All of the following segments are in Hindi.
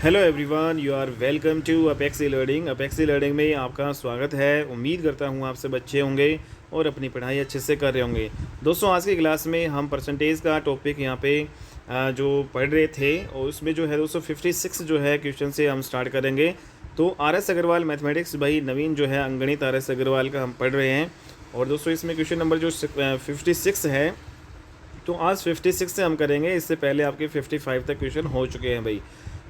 Hello everyone, you are welcome to Apex Learning. Apex Learning में आपका स्वागत है। उम्मीद करता हूँ आप सब अच्छे होंगे और अपनी पढ़ाई अच्छे से कर रहे होंगे। दोस्तों, आज की क्लास में हम परसेंटेज का टॉपिक यहाँ पे जो पढ़ रहे थे और उसमें जो है दोस्तों 56 जो है क्वेश्चन से हम स्टार्ट करेंगे। तो आर एस अग्रवाल मैथमेटिक्स भाई नवीन जो है अंगणित आर एस अग्रवाल का हम पढ़ रहे हैं। और दोस्तों इसमें क्वेश्चन नंबर जो 56 है, तो आज 56 से हम करेंगे। इससे पहले आपके 55 तक क्वेश्चन हो चुके हैं भाई,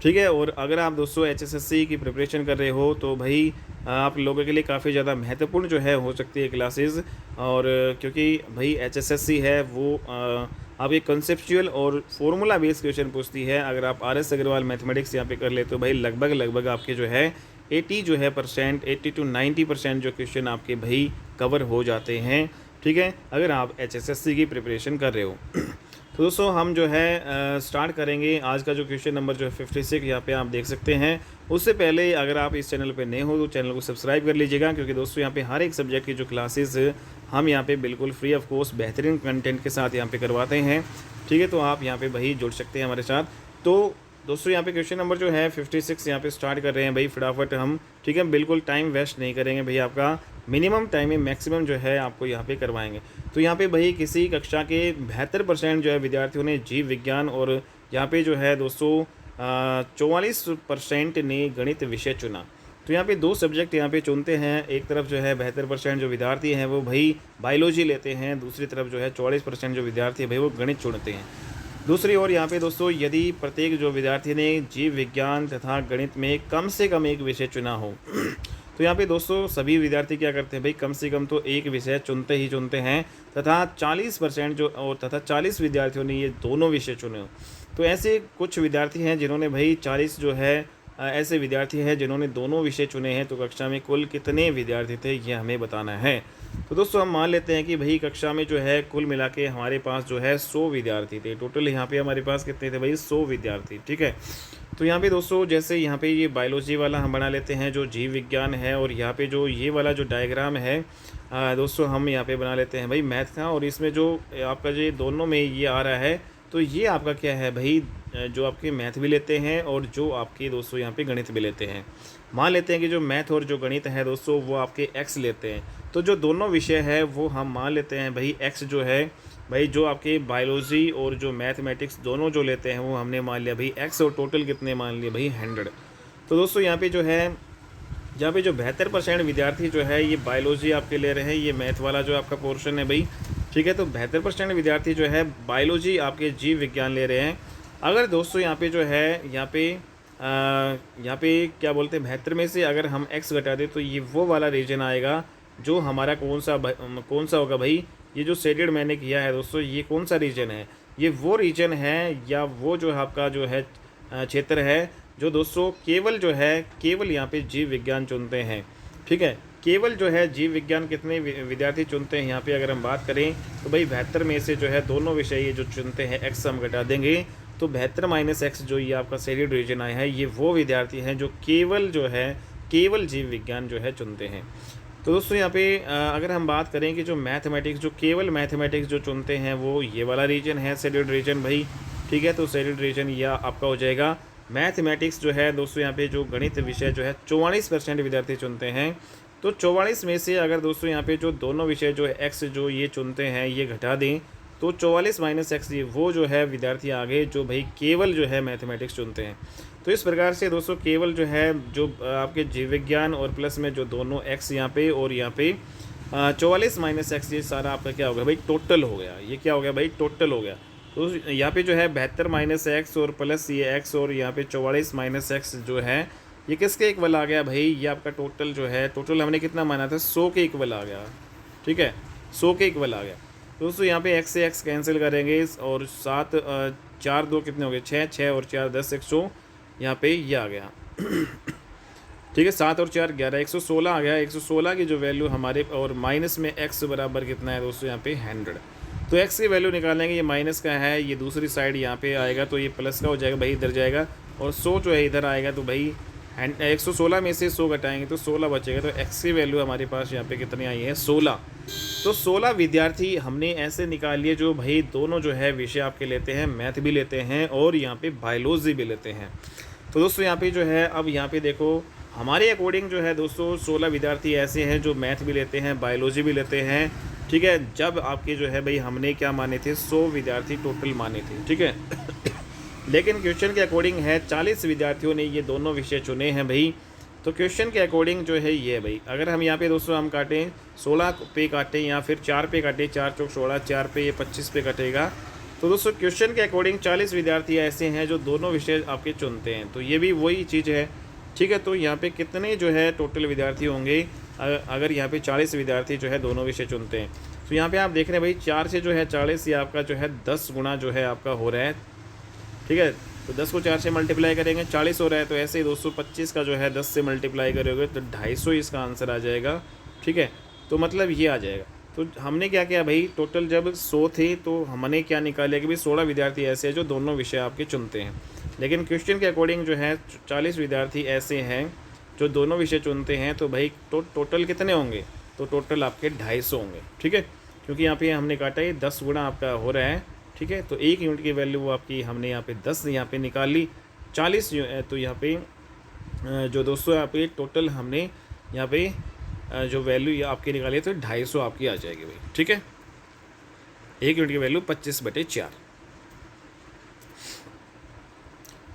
ठीक है। और अगर आप दोस्तों एचएसएससी की प्रिपरेशन कर रहे हो तो भाई आप लोगों के लिए काफ़ी ज़्यादा महत्वपूर्ण जो है हो सकती है क्लासेस। और क्योंकि भाई एचएसएससी है वो आप एक कंसेप्चुअल और फॉर्मूला बेस्ड क्वेश्चन पूछती है। अगर आप आर एस अग्रवाल मैथमेटिक्स यहाँ पे कर ले तो भाई लगभग आपके जो है 80 जो है परसेंट 80 to 90% जो क्वेश्चन आपके भाई कवर हो जाते हैं, ठीक है, अगर आप एचएसएससी की प्रिपरेशन कर रहे हो। तो दोस्तों हम जो है स्टार्ट करेंगे। आज का जो क्वेश्चन नंबर जो है 56 यहाँ पे आप देख सकते हैं। उससे पहले अगर आप इस चैनल पे नए हो तो चैनल को सब्सक्राइब कर लीजिएगा, क्योंकि दोस्तों यहाँ पे हर एक सब्जेक्ट की जो क्लासेस हम यहाँ पे बिल्कुल फ्री ऑफ कॉस्ट बेहतरीन कंटेंट के साथ यहाँ पे करवाते हैं, ठीक है। तो आप यहाँ पे भाई जुड़ सकते हैं हमारे साथ। तो दोस्तों यहाँ पे क्वेश्चन नंबर जो है 56 यहाँ पे स्टार्ट कर रहे हैं भाई फटाफट हम, ठीक है। बिल्कुल टाइम वेस्ट नहीं करेंगे भाई, आपका मिनिमम टाइम में मैक्सिमम जो है आपको यहाँ पे करवाएंगे। तो यहाँ पे भाई किसी कक्षा के 72% जो है विद्यार्थियों ने जीव विज्ञान और यहाँ पे जो है दोस्तों 44% ने गणित विषय चुना। तो यहाँ पे दो सब्जेक्ट यहाँ पे चुनते हैं। एक तरफ जो है 72% जो विद्यार्थी हैं वो भाई बायोलॉजी लेते हैं, दूसरी तरफ जो है 44% जो विद्यार्थी है भाई वो गणित चुनते हैं। दूसरी ओर यहाँ पे दोस्तों यदि प्रत्येक जो विद्यार्थी ने जीव विज्ञान तथा गणित में कम से कम एक विषय चुना हो तो यहाँ पे दोस्तों सभी विद्यार्थी क्या करते हैं भाई, कम से कम तो एक विषय चुनते ही चुनते हैं। तथा 40% जो और तथा 40 विद्यार्थियों ने ये दोनों विषय चुने हो। तो ऐसे कुछ विद्यार्थी हैं जिन्होंने भाई 40 जो है ऐसे विद्यार्थी हैं जिन्होंने दोनों विषय चुने हैं। तो कक्षा में कुल कितने विद्यार्थी थे ये हमें बताना है। तो दोस्तों हम मान लेते हैं कि भाई कक्षा में जो है कुल मिला के हमारे पास जो है 100 विद्यार्थी थे। टोटल यहाँ पे हमारे पास कितने थे भाई, 100 विद्यार्थी, ठीक है। तो यहाँ पे दोस्तों जैसे यहाँ पे ये बायोलॉजी वाला हम बना लेते हैं जो जीव विज्ञान है, और यहाँ पे जो ये वाला जो डायग्राम है दोस्तों हम यहाँ पे बना लेते हैं भाई मैथ का। और इसमें जो आपका जो दोनों में ये आ रहा है तो ये आपका क्या है भाई, जो आपके मैथ भी लेते हैं और जो आपके दोस्तों यहाँ पे गणित भी लेते हैं। मान लेते हैं कि जो मैथ और जो गणित है दोस्तों वो आपके एक्स लेते हैं। तो जो दोनों विषय है वो हम मान लेते हैं भाई एक्स जो है भाई, जो आपके बायोलॉजी और जो मैथमेटिक्स दोनों जो लेते हैं वो हमने मान लिया भाई एक्स, और टोटल कितने मान लिए भाई 100। तो दोस्तों यहाँ पे जो है यहाँ पे जो 72% विद्यार्थी जो है ये बायोलॉजी आपके ले रहे हैं, ये मैथ वाला जो आपका पोर्शन है भाई, ठीक है। तो 72% विद्यार्थी जो है बायोलॉजी आपके जीव विज्ञान ले रहे हैं। अगर दोस्तों यहाँ पे जो है यहाँ पे क्या बोलते हैं 72 में से अगर हम x घटा दें तो ये वो वाला रीजन आएगा जो हमारा कौन सा होगा भाई, ये जो शेडेड मैंने किया है दोस्तों ये कौन सा रीजन है, ये वो रीजन है या वो जो आपका जो है क्षेत्र है जो दोस्तों केवल यहाँ पे जीव विज्ञान चुनते हैं, ठीक है। केवल जो है जीव विज्ञान कितने विद्यार्थी चुनते हैं यहाँ पे अगर हम बात करें तो भाई 72 में से जो है दोनों विषय ये जो चुनते हैं एक्स हम घटा देंगे तो 72 - x जो ये आपका शेडेड रीजन आया है ये वो विद्यार्थी हैं जो केवल जीव विज्ञान जो है चुनते हैं। तो दोस्तों यहाँ पे अगर हम बात करें कि जो मैथमेटिक्स जो केवल मैथमेटिक्स जो चुनते हैं वो ये वाला रीजन है शेडेड रीजन भाई, ठीक है। तो शेडेड रीजन यह आपका हो जाएगा। मैथमेटिक्स जो है दोस्तों यहाँ पे जो गणित विषय जो है 44% विद्यार्थी चुनते हैं। तो 44 में से अगर दोस्तों यहाँ पे जो दोनों विषय जो है एक्स जो ये चुनते हैं ये घटा दें तो 44 - x ये वो जो है विद्यार्थी आगे जो भाई केवल जो है मैथमेटिक्स चुनते हैं। तो इस प्रकार से दोस्तों केवल जो है जो आपके जीव विज्ञान और प्लस में जो दोनों x यहाँ पे और यहाँ पे 44 - x ये सारा आपका क्या हो गया भाई टोटल हो गया। ये क्या हो गया भाई टोटल हो गया। तो यहाँ पे जो है 72 - x और प्लस ये x और यहाँ पे 44 - x जो है ये किसके इक्वल आ गया भाई, ये आपका टोटल जो है टोटल हमने कितना माना था 100 के इक्वल आ गया, ठीक है, 100 के इक्वल आ गया। दोस्तों यहाँ पे x से x कैंसिल करेंगे और 7 4 2 कितने हो गए 6 और 4 10 100 यहाँ पे ये आ गया ठीक है। 7 और 4 11 116 आ गया। 116 की जो वैल्यू हमारे और माइनस में x बराबर कितना है दोस्तों यहाँ पे 100। तो x की वैल्यू निकालेंगे, ये माइनस का है, ये दूसरी साइड यहाँ पे आएगा तो ये प्लस का हो जाएगा भाई, इधर जाएगा और 100 जो है इधर आएगा। तो भाई 116 में से 100 घटाएंगे तो 16 बचेगा। तो x की वैल्यू हमारे पास यहाँ पे कितनी आई है 16। तो 16 विद्यार्थी हमने ऐसे निकाल लिए जो भाई दोनों जो है विषय आपके लेते हैं, मैथ भी लेते हैं और यहाँ पे बायोलॉजी भी लेते हैं। तो दोस्तों यहाँ पे जो है, अब यहाँ पे देखो हमारे अकॉर्डिंग जो है दोस्तों 16 विद्यार्थी ऐसे हैं जो मैथ भी लेते हैं, बायोलॉजी भी लेते हैं, ठीक है। जब आपके जो है भाई हमने क्या माने थे, 100 विद्यार्थी टोटल माने थे, ठीक है। लेकिन क्वेश्चन के अकॉर्डिंग है 40 विद्यार्थियों ने ये दोनों विषय चुने हैं भाई। तो क्वेश्चन के अकॉर्डिंग जो है ये भाई, अगर हम यहाँ पे दोस्तों हम काटें 16 पे काटें या फिर 4 पे काटें, 4 चौक 16, 4 पे ये 25 पे कटेगा। तो दोस्तों क्वेश्चन के अकॉर्डिंग 40 विद्यार्थी ऐसे हैं जो दोनों विषय आपके चुनते हैं। तो ये भी वही चीज़ है, ठीक है। तो यहाँ पे कितने जो है टोटल विद्यार्थी होंगे, अगर यहाँ पे 40 विद्यार्थी जो है दोनों विषय चुनते हैं। तो यहाँ पे आप देख रहे हैं भाई 4 से जो है 40, ये आपका जो है 10 गुना जो है आपका हो रहा है, ठीक है। तो 10 को 4 से मल्टीप्लाई करेंगे 40 हो रहा है। तो ऐसे ही 225 का जो है 10 से मल्टीप्लाई करोगे तो 250 इसका आंसर आ जाएगा, ठीक है। तो मतलब ये आ जाएगा। तो हमने क्या किया भाई, टोटल जब 100 थे तो हमने क्या निकाला कि भाई 16 विद्यार्थी ऐसे हैं जो दोनों विषय आपके चुनते हैं। लेकिन क्वेश्चन के अकॉर्डिंग जो है 40 विद्यार्थी ऐसे हैं जो दोनों विषय चुनते हैं। तो भाई टोटल कितने होंगे, तो टोटल आपके 250 होंगे, ठीक है। क्योंकि यहाँ पे हमने काटा ये 10 गुना आपका हो रहा है, ठीक है। तो 1 यूनिट की वैल्यू वो आपकी हमने यहाँ पे 10 यहाँ पे निकाल ली, 40 तो यहाँ पे जो दोस्तों यहाँ पे टोटल हमने यहाँ पे जो वैल्यू आपकी निकाली है तो 250 आपकी आ जाएगी भाई, ठीक है। 1 यूनिट की वैल्यू 25/4।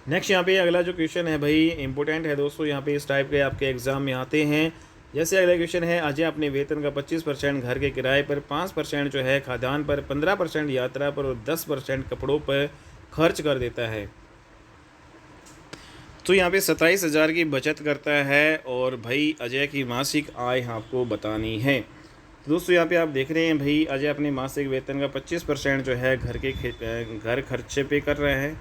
नेक्स्ट यहाँ पे अगला जो क्वेश्चन है भाई इंपॉर्टेंट है दोस्तों, यहाँ पे इस टाइप के आपके एग्जाम में आते हैं। जैसे अगला क्वेश्चन है, अजय अपने वेतन का 25% घर के किराए पर, 5% जो है खाद्यान्न पर, 15% यात्रा पर और 10% कपड़ों पर खर्च कर देता है। तो यहाँ पे 27,000 की बचत करता है और भाई अजय की मासिक आय आपको बतानी है। तो दोस्तों यहाँ पे आप देख रहे हैं भाई अजय अपने मासिक वेतन का 25% जो है घर खर्चे पे कर रहा है,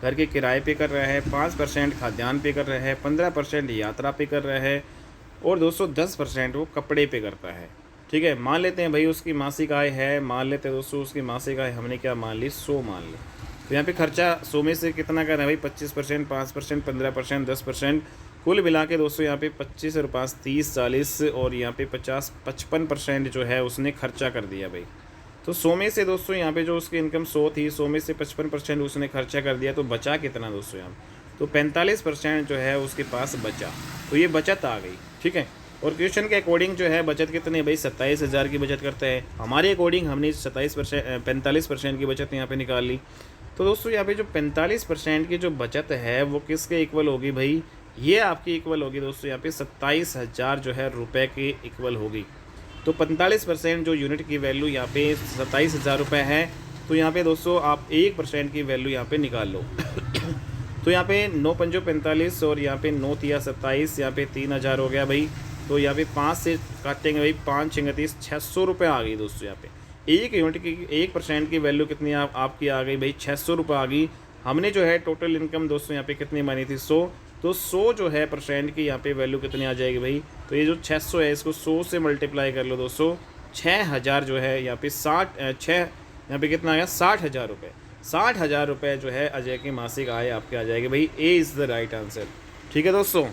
घर के किराए पे कर रहा है, 5% खाद्यान्न पे कर रहा है, 15% यात्रा पे कर रहा है और दोस्तों 10% वो कपड़े पे करता है, ठीक है। मान लेते हैं भाई उसकी मासिक आय है, मान लेते हैं दोस्तों उसकी मासिक आय हमने क्या मान ली, 100 मान ली। तो यहाँ पे खर्चा 100 में से कितना कर रहा है भाई, 25%, 5%, 15%, 10%, कुल मिला के दोस्तों यहाँ पे 25 और 5 30 40 और यहाँ पे 55% जो है उसने खर्चा कर दिया भाई। तो 100 में से दोस्तों यहाँ पे जो उसकी इनकम 100 थी, 100 में से 55% उसने खर्चा कर दिया। तो बचा कितना दोस्तों यहाँ, तो 45% जो है उसके पास बचा। तो ये बचत आ गई, ठीक है। और क्वेश्चन के अकॉर्डिंग जो है बचत कितनी है भाई, 27,000 की बचत करता है। हमारे अकॉर्डिंग हमने 45% की बचत यहाँ पे निकाल ली। तो दोस्तों यहाँ पे जो 45% की जो बचत है वो किसके इक्वल होगी भाई, ये आपकी इक्वल होगी दोस्तों यहाँ पे 27,000 जो है रुपये के इक्वल होगी। तो 45% जो यूनिट की वैल्यू यहाँ पे 27,000 रुपये है। तो यहाँ पे दोस्तों आप 1% की वैल्यू यहाँ पे निकाल लो। तो यहाँ पे 9 पंजो 45 और यहाँ पे 9 तिया 27, यहाँ पे 3,000 हो गया भाई। तो यहाँ पे 5 से काटेंगे भाई, 5 6 30, 600 रुपये आ गई दोस्तों। यहाँ पे 1 यूनिट की 1% की वैल्यू कितनी आपकी आ गई भाई, 600 रुपये आ गई। हमने जो है टोटल इनकम दोस्तों यहाँ पे कितनी मानी थी, 100। तो 100 जो है % की यहाँ पे वैल्यू कितनी आ जाएगी भाई, तो ये जो 600 है इसको 100 से मल्टीप्लाई कर लो दोस्तों, 6,000 जो है यहाँ पे 60 यहाँ पे कितना आ गया 60,000 रुपये। 60,000 रुपये जो है अजय की मासिक आय आपके आ जाएगी भाई। A is the right answer, ठीक है दोस्तों।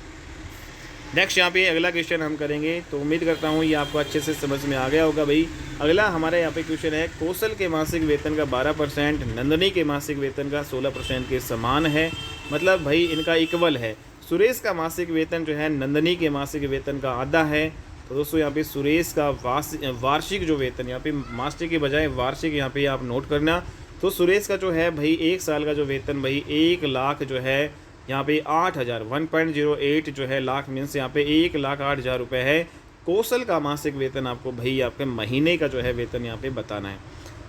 नेक्स्ट यहाँ पे अगला क्वेश्चन हम करेंगे। तो उम्मीद करता हूँ ये आपको अच्छे से समझ में आ गया होगा भाई। अगला हमारे यहाँ पे क्वेश्चन है, कौशल के मासिक वेतन का 12% नंदनी के मासिक वेतन का 16% के समान है, मतलब भाई इनका इक्वल है। सुरेश का मासिक वेतन जो है नंदनी के मासिक वेतन का आधा है। तो दोस्तों यहाँ पे सुरेश का वार्षिक जो वेतन, यहाँ पे मासिक के बजाय वार्षिक यहाँ पे आप नोट करना। तो सुरेश का जो है भाई 1 साल का जो वेतन भाई 1 लाख जो है यहाँ पे 8,000 1.08 जो है लाख मीन्स यहाँ पे 1,08,000 रुपये है। कौशल का मासिक वेतन आपको भाई आपके महीने का जो है वेतन यहाँ पे बताना है।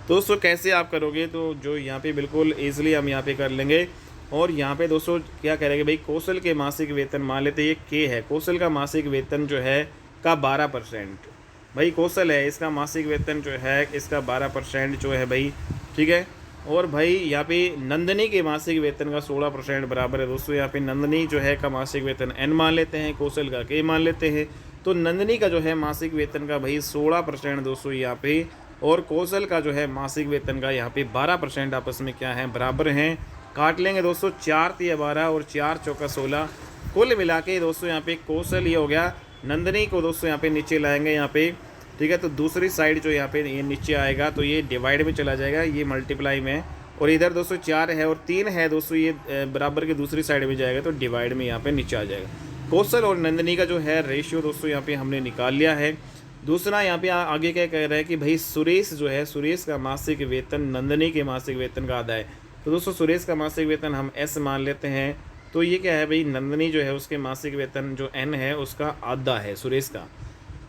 दोस्तों कैसे आप करोगे, तो जो यहाँ पे बिल्कुल ईजिली हम यहाँ पे कर लेंगे। और यहाँ पे दोस्तों क्या करेंगे भाई, कौशल के मासिक वेतन मान लेते ये के है, कौशल का मासिक वेतन जो है का 12%, भाई कौशल है इसका मासिक वेतन जो है इसका 12% जो है भाई, ठीक है। और भाई यहाँ पे नंदनी के मासिक वेतन का 16% बराबर है दोस्तों। यहाँ पे नंदनी जो है का मासिक वेतन n मान लेते हैं, कौशल का k मान लेते हैं। तो नंदनी का जो है मासिक वेतन का भाई 16% दोस्तों यहाँ पे, और कौशल का जो है मासिक वेतन का यहाँ पे 12% आपस में क्या है बराबर हैं। काट लेंगे दोस्तों, 4 तिया 12 और 4 चौका 16, कुल मिला के दोस्तों यहाँ पे कौशल ये हो गया। नंदनी को दोस्तों यहाँ पे नीचे लाएंगे यहाँ पे, ठीक है। तो दूसरी साइड जो यहाँ पे ये नीचे आएगा तो ये डिवाइड में चला जाएगा, ये मल्टीप्लाई में और इधर दोस्तों 4 है और 3 है दोस्तों, ये बराबर के दूसरी साइड में जाएगा तो डिवाइड में यहाँ पे नीचे आ जाएगा। कौशल और नंदनी का जो है रेशियो दोस्तों यहाँ पे हमने निकाल लिया है। दूसरा यहाँ पे आगे क्या कह रहा है कि भाई सुरेश जो है, सुरेश का मासिक वेतन नंदनी के मासिक वेतन का आधा है। तो दोस्तों सुरेश का मासिक वेतन हम एस मान लेते हैं, तो ये क्या है भाई, नंदनी जो है उसके मासिक वेतन जो एन है उसका आधा है सुरेश का।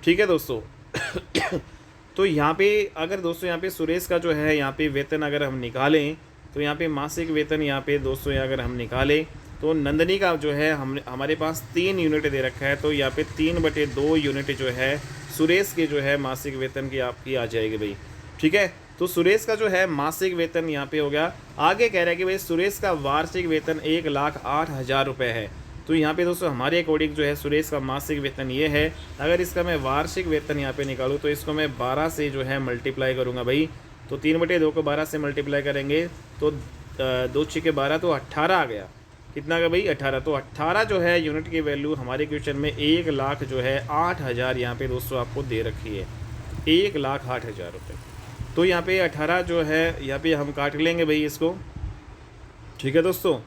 ठीक है दोस्तों। तो यहाँ पे अगर दोस्तों यहाँ पे सुरेश का जो है यहाँ पे वेतन अगर हम निकालें तो यहाँ पे मासिक वेतन यहाँ पे दोस्तों अगर हम निकालें तो नंदनी का जो है हमारे पास 3 यूनिट दे रखा है, तो यहाँ पे 3/2 यूनिट जो है सुरेश के जो है मासिक वेतन की आपकी आ जाएगी भाई। ठीक है, तो सुरेश का जो है मासिक वेतन यहाँ पे हो गया। आगे कह रहा है कि भाई सुरेश का वार्षिक वेतन 1,08,000 रुपये है। तो यहाँ पे दोस्तों हमारे अकॉर्डिंग जो है सुरेश का मासिक वेतन ये है। अगर इसका मैं वार्षिक वेतन यहाँ पे निकालूँ तो इसको मैं 12 से जो है मल्टीप्लाई करूँगा भाई। तो 3/2 को 12 से मल्टीप्लाई करेंगे तो 2 6 के 12 तो 18 आ गया। कितना का भाई 18। तो 18 जो है यूनिट की वैल्यू हमारे क्वेश्चन में 1,00,000 जो है 8,000 यहाँ पे दोस्तों आपको दे रखी है, 1,08,000 रुपये। तो यहाँ पे 18 जो है यहाँ पे हम काट लेंगे भाई इसको। ठीक है दोस्तों,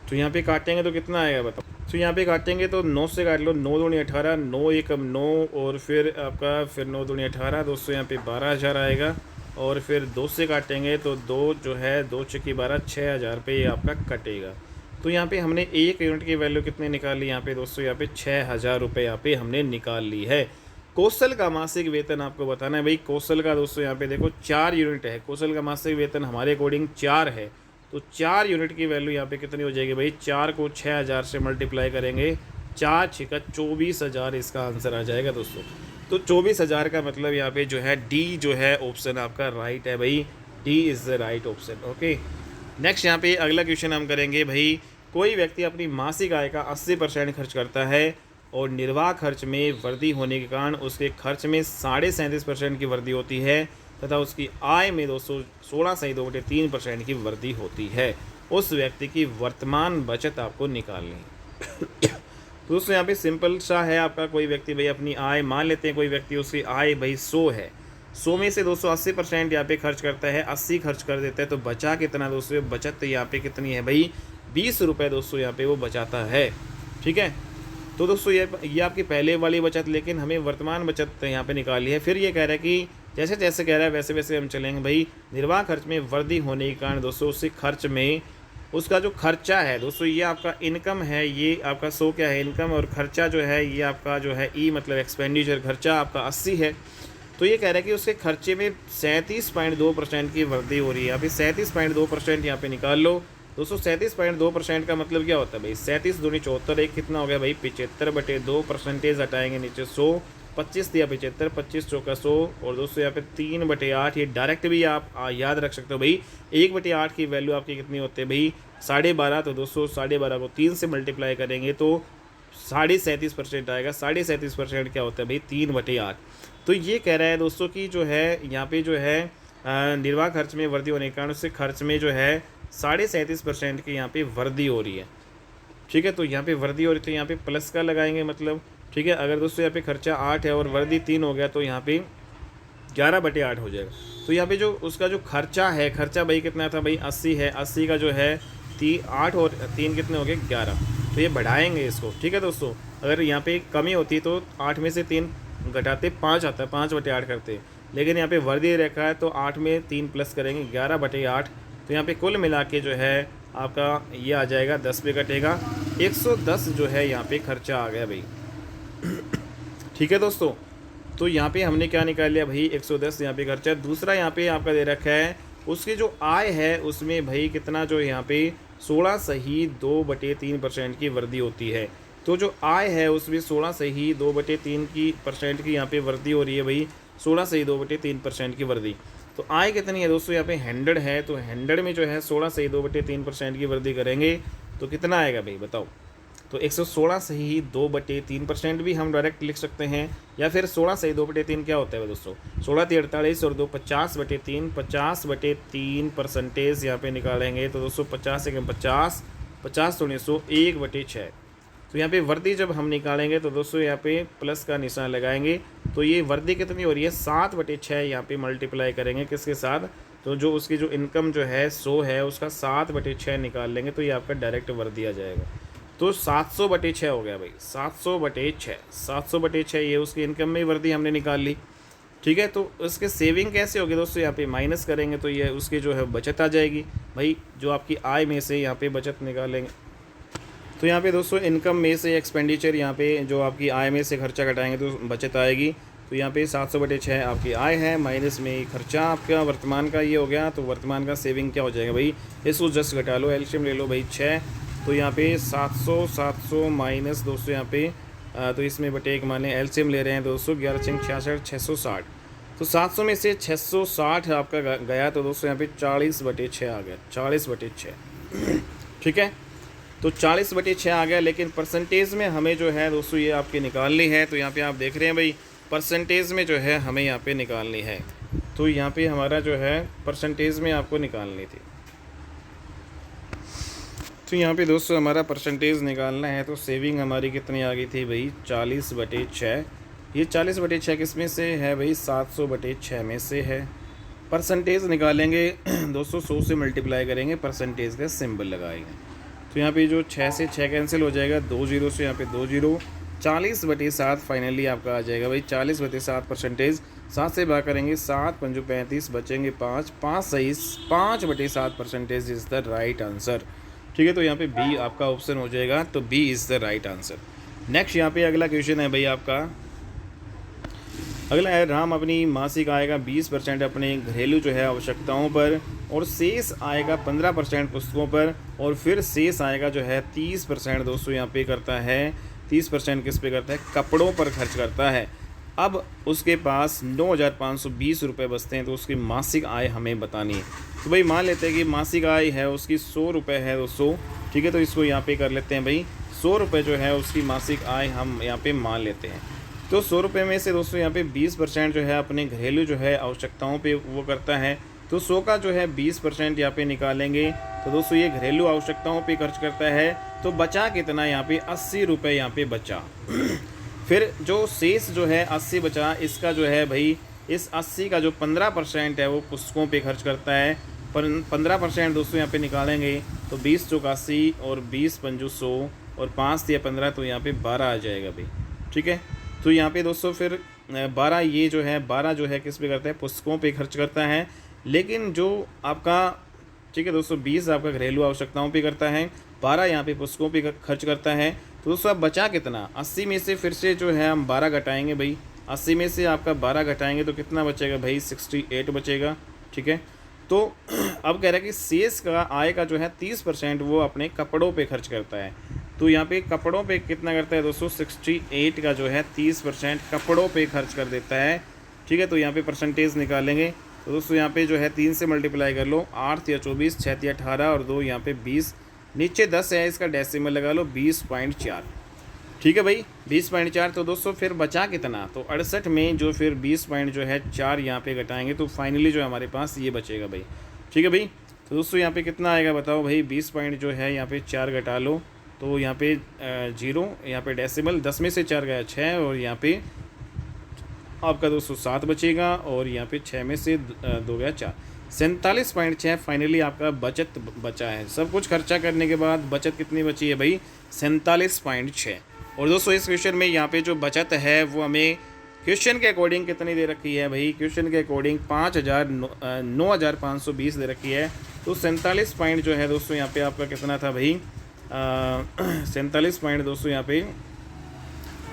तो यहाँ पे काटेंगे तो कितना आएगा बताओ। तो यहाँ पे काटेंगे तो 9 से काट लो, 9 दूनी 18, 9 एकम 9 और फिर आपका फिर 9 दूनी 18 दोस्तों यहाँ पे 12,000 आएगा। और फिर 2 से काटेंगे तो 2 जो है 2 6 12 6,000 रुपये ये आपका कटेगा। तो यहाँ पे हमने 1 यूनिट की वैल्यू कितने निकाल ली यहाँ पे दोस्तों, यहाँ पे 6,000 रुपये यहाँ पे हमने निकाल ली है। कौशल का मासिक वेतन आपको बताना है भाई। कौशल का दोस्तों यहाँ पे देखो 4 यूनिट है, कौशल का मासिक वेतन हमारे अकॉर्डिंग 4 है। तो 4 यूनिट की वैल्यू यहाँ पे कितनी हो जाएगी भाई, 4 को 6,000 से मल्टीप्लाई करेंगे, 4 6 का 24,000 इसका आंसर आ जाएगा दोस्तों। तो 24,000 का मतलब यहाँ पे जो है डी जो है ऑप्शन आपका राइट है भाई, D is the right option. Okay, next यहाँ पे अगला क्वेश्चन हम करेंगे भाई। कोई व्यक्ति अपनी मासिक आय का 80% खर्च करता है और निर्वाह खर्च में वृद्धि होने के कारण उसके खर्च में 37.5% की वृद्धि होती है तथा उसकी आय में दोस्तों 16.2/3% की वृद्धि होती है। उस व्यक्ति की वर्तमान बचत आपको निकालनी है। तो दोस्तों यहाँ पे सिंपल सा है आपका। कोई व्यक्ति भाई अपनी आय मान लेते हैं, कोई व्यक्ति उसकी आय भाई 100 है, 100 में से दोस्तों 80% यहाँ पे खर्च करता है, 80 खर्च कर देता है, तो बचा कितना दोस्तों, बचत यहाँ पे कितनी है भाई, 20 रुपये दोस्तों यहाँ पे वो बचाता है। ठीक है, तो दोस्तों ये आपकी पहले वाली बचत, लेकिन हमें वर्तमान बचत यहाँ पे निकाली है। फिर ये कह रहा है कि जैसे जैसे कह रहा है वैसे वैसे हम चलेंगे भाई। निर्वाह खर्च में वृद्धि होने के कारण दोस्तों उससे खर्च में उसका जो खर्चा है दोस्तों, ये आपका इनकम है, ये आपका 100 क्या है इनकम, और खर्चा जो है ये आपका जो है ई मतलब एक्सपेंडिचर, खर्चा आपका 80 है। तो ये कह रहा है कि उसके खर्चे में 37.2% की वृद्धि हो रही है। यहाँ पे 37.2% यहाँ पे निकाल लो दोस्तों। 37.2% का मतलब क्या होता है भाई, 37 दूनी 74, एक कितना हो गया भाई 75/2, परसेंटेज हटाएंगे नीचे 100, 25 दिया 75, 25 चौका 100, और दोस्तों यहाँ पे 3/8, ये डायरेक्ट भी आप याद रख सकते हो भाई। 1/8 की वैल्यू आपकी कितनी होती है भाई 12.5। तो दोस्तों 12.5 को 3 से मल्टीप्लाई करेंगे तो 37.5% आएगा। 37.5% क्या होता है भाई 3/8। तो ये कह रहा है दोस्तों कि जो है यहाँ पे जो है निर्वाह खर्च में वृद्धि होने के कारण उससे खर्च में जो है 37.5% की यहाँ पे वृद्धि हो रही है। ठीक है, तो यहाँ पे वृद्धि हो रही, तो यहाँ पे प्लस का लगाएंगे मतलब। ठीक है, अगर दोस्तों यहाँ पे खर्चा 8 है और वृद्धि 3 हो गया तो यहाँ पे 11/8 हो जाएगा। तो यहाँ पे जो उसका जो खर्चा है, खर्चा भाई कितना था भाई 80 है, 80 का जो है 8 और 3 कितने हो गए 11। तो ये बढ़ाएंगे इसको। ठीक है दोस्तों, अगर यहाँ पे कमी होती तो 8 में से 3 घटाते 5 आता है, 5/8 करते, लेकिन यहाँ पे वृद्धि रखा है तो 8 में 3 प्लस करेंगे 11/8। तो यहाँ पे कुल मिला के जो है आपका ये आ जाएगा 10 पे कटेगा, 110 जो है यहाँ पे खर्चा आ गया भाई। ठीक है दोस्तों, तो यहाँ पे हमने क्या निकाल लिया भाई 110 यहाँ पे खर्चा। दूसरा यहाँ पे आपका दे रखा है उसकी जो आय है उसमें भाई कितना जो यहाँ पे 16.2/3% की वृद्धि होती है। तो जो आय है उसमें 16.2/3% की यहाँ पे वृद्धि हो रही है भाई, 16.2/3% की वृद्धि। तो आय कितनी है दोस्तों, यहाँ पे 100 है, तो 100 में जो है 16.2/3% की वृद्धि करेंगे तो कितना आएगा भाई बताओ। तो 116.2/3% भी हम डायरेक्ट लिख सकते हैं, या फिर 16.2/3 क्या होता है दोस्तों, 16 × 48 और 2 50/3, 50/3 परसेंटेज यहाँ पे निकालेंगे तो दोस्तों 50 × 50, 50 तो 100, 1/6। तो यहाँ पे वृद्धि जब हम निकालेंगे तो दोस्तों यहाँ पे प्लस का निशान लगाएंगे। तो ये वृद्धि कितनी हो रही है 7/6, यहाँ पे मल्टीप्लाई करेंगे किसके साथ, तो जो उसकी जो इनकम जो है 100 है, उसका 7/6 निकाल लेंगे तो ये आपका डायरेक्ट वर्दी आ जाएगा। तो 700/6 हो गया भाई, 700/6, 700/6 ये उसकी इनकम में ही वर्दी हमने निकाल ली। ठीक है, तो उसके सेविंग कैसे होगी दोस्तों, यहाँ पे माइनस करेंगे तो ये उसकी जो है बचत आ जाएगी भाई, जो आपकी आय में से यहाँ पे बचत निकालेंगे। तो यहाँ पे दोस्तों इनकम में से एक्सपेंडिचर, यहाँ पे जो आपकी आय में से खर्चा घटाएंगे तो बचत आएगी। तो यहाँ पे 700/6 आपकी आय है, माइनस में खर्चा आपका वर्तमान का ये हो गया। तो वर्तमान का सेविंग क्या हो जाएगा भाई, इसको जस्ट घटा लो, एलसीएम ले लो भाई 6। तो यहाँ पे 700 माइनस दोस्तों यहाँ पे तो इसमें बटे एक माने एलसीएम ले रहे हैं दोस्तों, 11 6 66 660। तो 700 में से 660 आपका गया, तो दोस्तों यहाँ पे 40/6 आ गया, 40/6। ठीक है, तो 40/6 आ गया। लेकिन परसेंटेज में हमें जो है दोस्तों ये आपकी निकालनी है। तो यहाँ पे आप देख रहे हैं भाई, परसेंटेज में जो है हमें यहाँ पे निकालनी है। तो यहाँ पे हमारा जो है परसेंटेज में आपको निकालनी थी। तो यहाँ पे दोस्तों हमारा परसेंटेज निकालना है। तो सेविंग हमारी कितनी आ गई थी भाई, 40/6। ये 40/6 किस में से है भाई, 700/6 में से है। परसेंटेज निकालेंगे दोस्तों, 100 से मल्टीप्लाई करेंगे, परसेंटेज का सिंबल लगाएंगे। तो यहाँ पे जो 6 से 6 कैंसिल हो जाएगा, 2 जीरो से यहाँ पे 2 जीरो, 40/7 फाइनली आपका आ जाएगा भाई, 40/7 परसेंटेज। 7 से भाग करेंगे, 7 पंजो 35, बचेंगे 5, 5 सही, 5/7 percentage is the right answer. ठीक है, तो यहाँ पे बी आपका ऑप्शन हो जाएगा। तो B is the right answer. Next यहाँ पे अगला क्वेश्चन है भाई आपका, अगला है, राम अपनी मासिक आय का 20% अपने घरेलू जो है आवश्यकताओं पर और शेष आएगा 15% पुस्तकों पर, और फिर शेष आएगा जो है 30% दोस्तों यहाँ पे करता है, 30% किस पे करता है, कपड़ों पर खर्च करता है। अब उसके पास 9,520 रुपये बचते हैं। तो उसकी मासिक आय हमें बतानी है। तो भाई मान लेते हैं कि मासिक आय है उसकी 100 रुपये है दोस्तों। ठीक है, तो इसको यहाँ पे कर लेते हैं भाई, 100 रुपये जो है उसकी मासिक आय हम यहाँ पे मान लेते हैं। तो 100 रुपये में से दोस्तों यहाँ पे 20% जो है अपने घरेलू जो है आवश्यकताओं पे वो करता है। तो 100 का जो है 20% यहाँ पे निकालेंगे। तो दोस्तों ये घरेलू आवश्यकताओं पे खर्च करता है। तो बचा कितना, यहाँ पे 80 रुपये यहाँ पे बचा। फिर जो शेष जो है 80 बचा, इसका जो है भाई, इस 80 का जो 15% है वो पुस्तकों पे खर्च करता है। पर 15% दोस्तों यहाँ पे निकालेंगे तो 20 चौक 80 और 20 पंजो 100 और 5 या 15, तो यहाँ पे 12 आ जाएगा भाई। ठीक है, तो यहाँ पे दोस्तों फिर 12 ये जो है 12 जो है किस पे करता है, पुस्तकों पे खर्च करता है। लेकिन जो आपका, ठीक है दोस्तों, 20 आपका घरेलू आवश्यकताओं पे करता है, 12 यहाँ पे पुस्तकों पे खर्च करता है। तो दोस्तों अब बचा कितना, 80 में से फिर से जो है हम 12 घटाएंगे भाई, 80 में से आपका 12 घटाएंगे तो कितना बचेगा भाई, 68 बचेगा। ठीक है, तो अब कह रहा है कि शेष का आय का जो है 30% वो अपने कपड़ों पे खर्च करता है। तो यहाँ पे कपड़ों पे कितना करता है दोस्तों, 68 का जो है 30% कपड़ों पे खर्च कर देता है। ठीक है, तो यहाँ पे परसेंटेज निकालेंगे। तो दोस्तों यहाँ पे जो है 3 से मल्टीप्लाई कर लो, 8 या 24, 6 या 18 और 2 यहाँ पे 20, नीचे 10 है, इसका डेसिमल लगा लो 20.4। ठीक है भाई, 20.4। तो दोस्तों फिर बचा कितना, तो 68 में जो फिर 20.4 यहाँ पे घटाएंगे तो फाइनली जो हमारे पास ये बचेगा भाई। ठीक है भाई, तो दोस्तों यहाँ पे कितना आएगा बताओ भाई, 20 पॉइंट जो है यहाँ पे 4 घटा लो, तो यहाँ पे 0, यहाँ पे डेसिमल 10 में से 4 गया 6, और यहाँ पे आपका दोस्तों 7 बचेगा, और यहाँ पे 6 में से 2 गया 4, 47.6 फाइनली आपका बचत बचा है। सब कुछ खर्चा करने के बाद बचत कितनी बची है भाई, 47.6। और दोस्तों इस क्वेश्चन में यहाँ पे जो बचत है वो हमें क्वेश्चन के अकॉर्डिंग कितनी दे रखी है भाई, क्वेश्चन के अकॉर्डिंग 9,520 दे रखी है। तो 47 पॉइंट जो है दोस्तों यहाँ पे आपका कितना था भाई, 47 पॉइंट दोस्तों यहाँ पे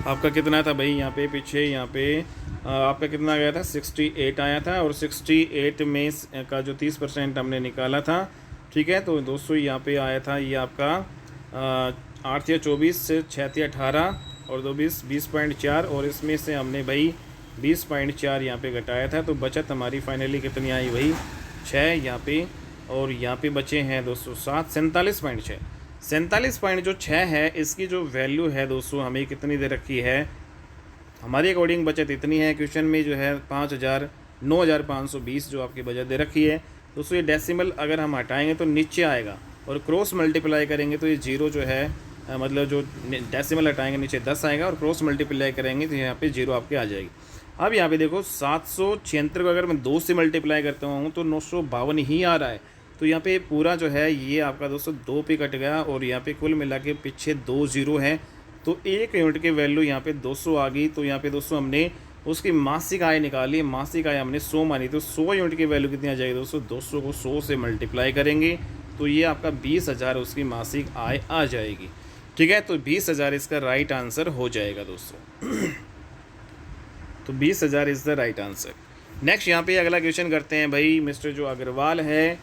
आपका कितना था भाई, यहाँ पे पीछे यहाँ पे आपका कितना गया था, 68 आया था, और 68 में का जो 30% हमने निकाला था। ठीक है, तो दोस्तों यहाँ पे आया था ये आपका 8 या 24 से 6 या 18 और 2 20.4, और इसमें से हमने भाई 20.4 यहाँ पे घटाया था। तो बचत हमारी फाइनली कितनी आई भाई, 6 यहाँ पे, और यहाँ पे बचे हैं दोस्तों 7, 47.6। 47.6 है, इसकी जो वैल्यू है दोस्तों हमें कितनी दे रखी है, हमारे अकॉर्डिंग बचत इतनी है। क्वेश्चन में जो है 9,520 जो आपकी बचत दे रखी है दोस्तों। ये डेसिमल अगर हम हटाएंगे तो नीचे आएगा, और क्रॉस मल्टीप्लाई करेंगे तो ये 0 जो है मतलब जो डेसिमल हटाएंगे नीचे 10 आएगा, और क्रॉस मल्टीप्लाई करेंगे तो यहाँ पे 0 आपके आ जाएगी। अब यहाँ पे देखो 776 को अगर मैं 2 से मल्टीप्लाई करता हूँ तो 952 ही आ रहा है। तो यहाँ पे पूरा जो है ये आपका दोस्तों 2 पे कट गया और यहाँ पे कुल मिला के पीछे 2 ज़ीरो हैं। तो 1 यूनिट की वैल्यू यहाँ पे 200 आ गई। तो यहाँ पे दोस्तों हमने उसकी मासिक आय निकाली, मासिक आय हमने 100 मानी। तो 100 यूनिट की वैल्यू कितनी आ जाएगी दोस्तों, 200 को 100 से मल्टीप्लाई करेंगे तो ये आपका 20,000 उसकी मासिक आय आ जाएगी। ठीक है, तो 20,000 इसका राइट आंसर हो जाएगा दोस्तों। तो 20,000 is the right answer. Next यहाँ पे अगला क्वेश्चन करते हैं भाई। मिस्टर जो अग्रवाल है,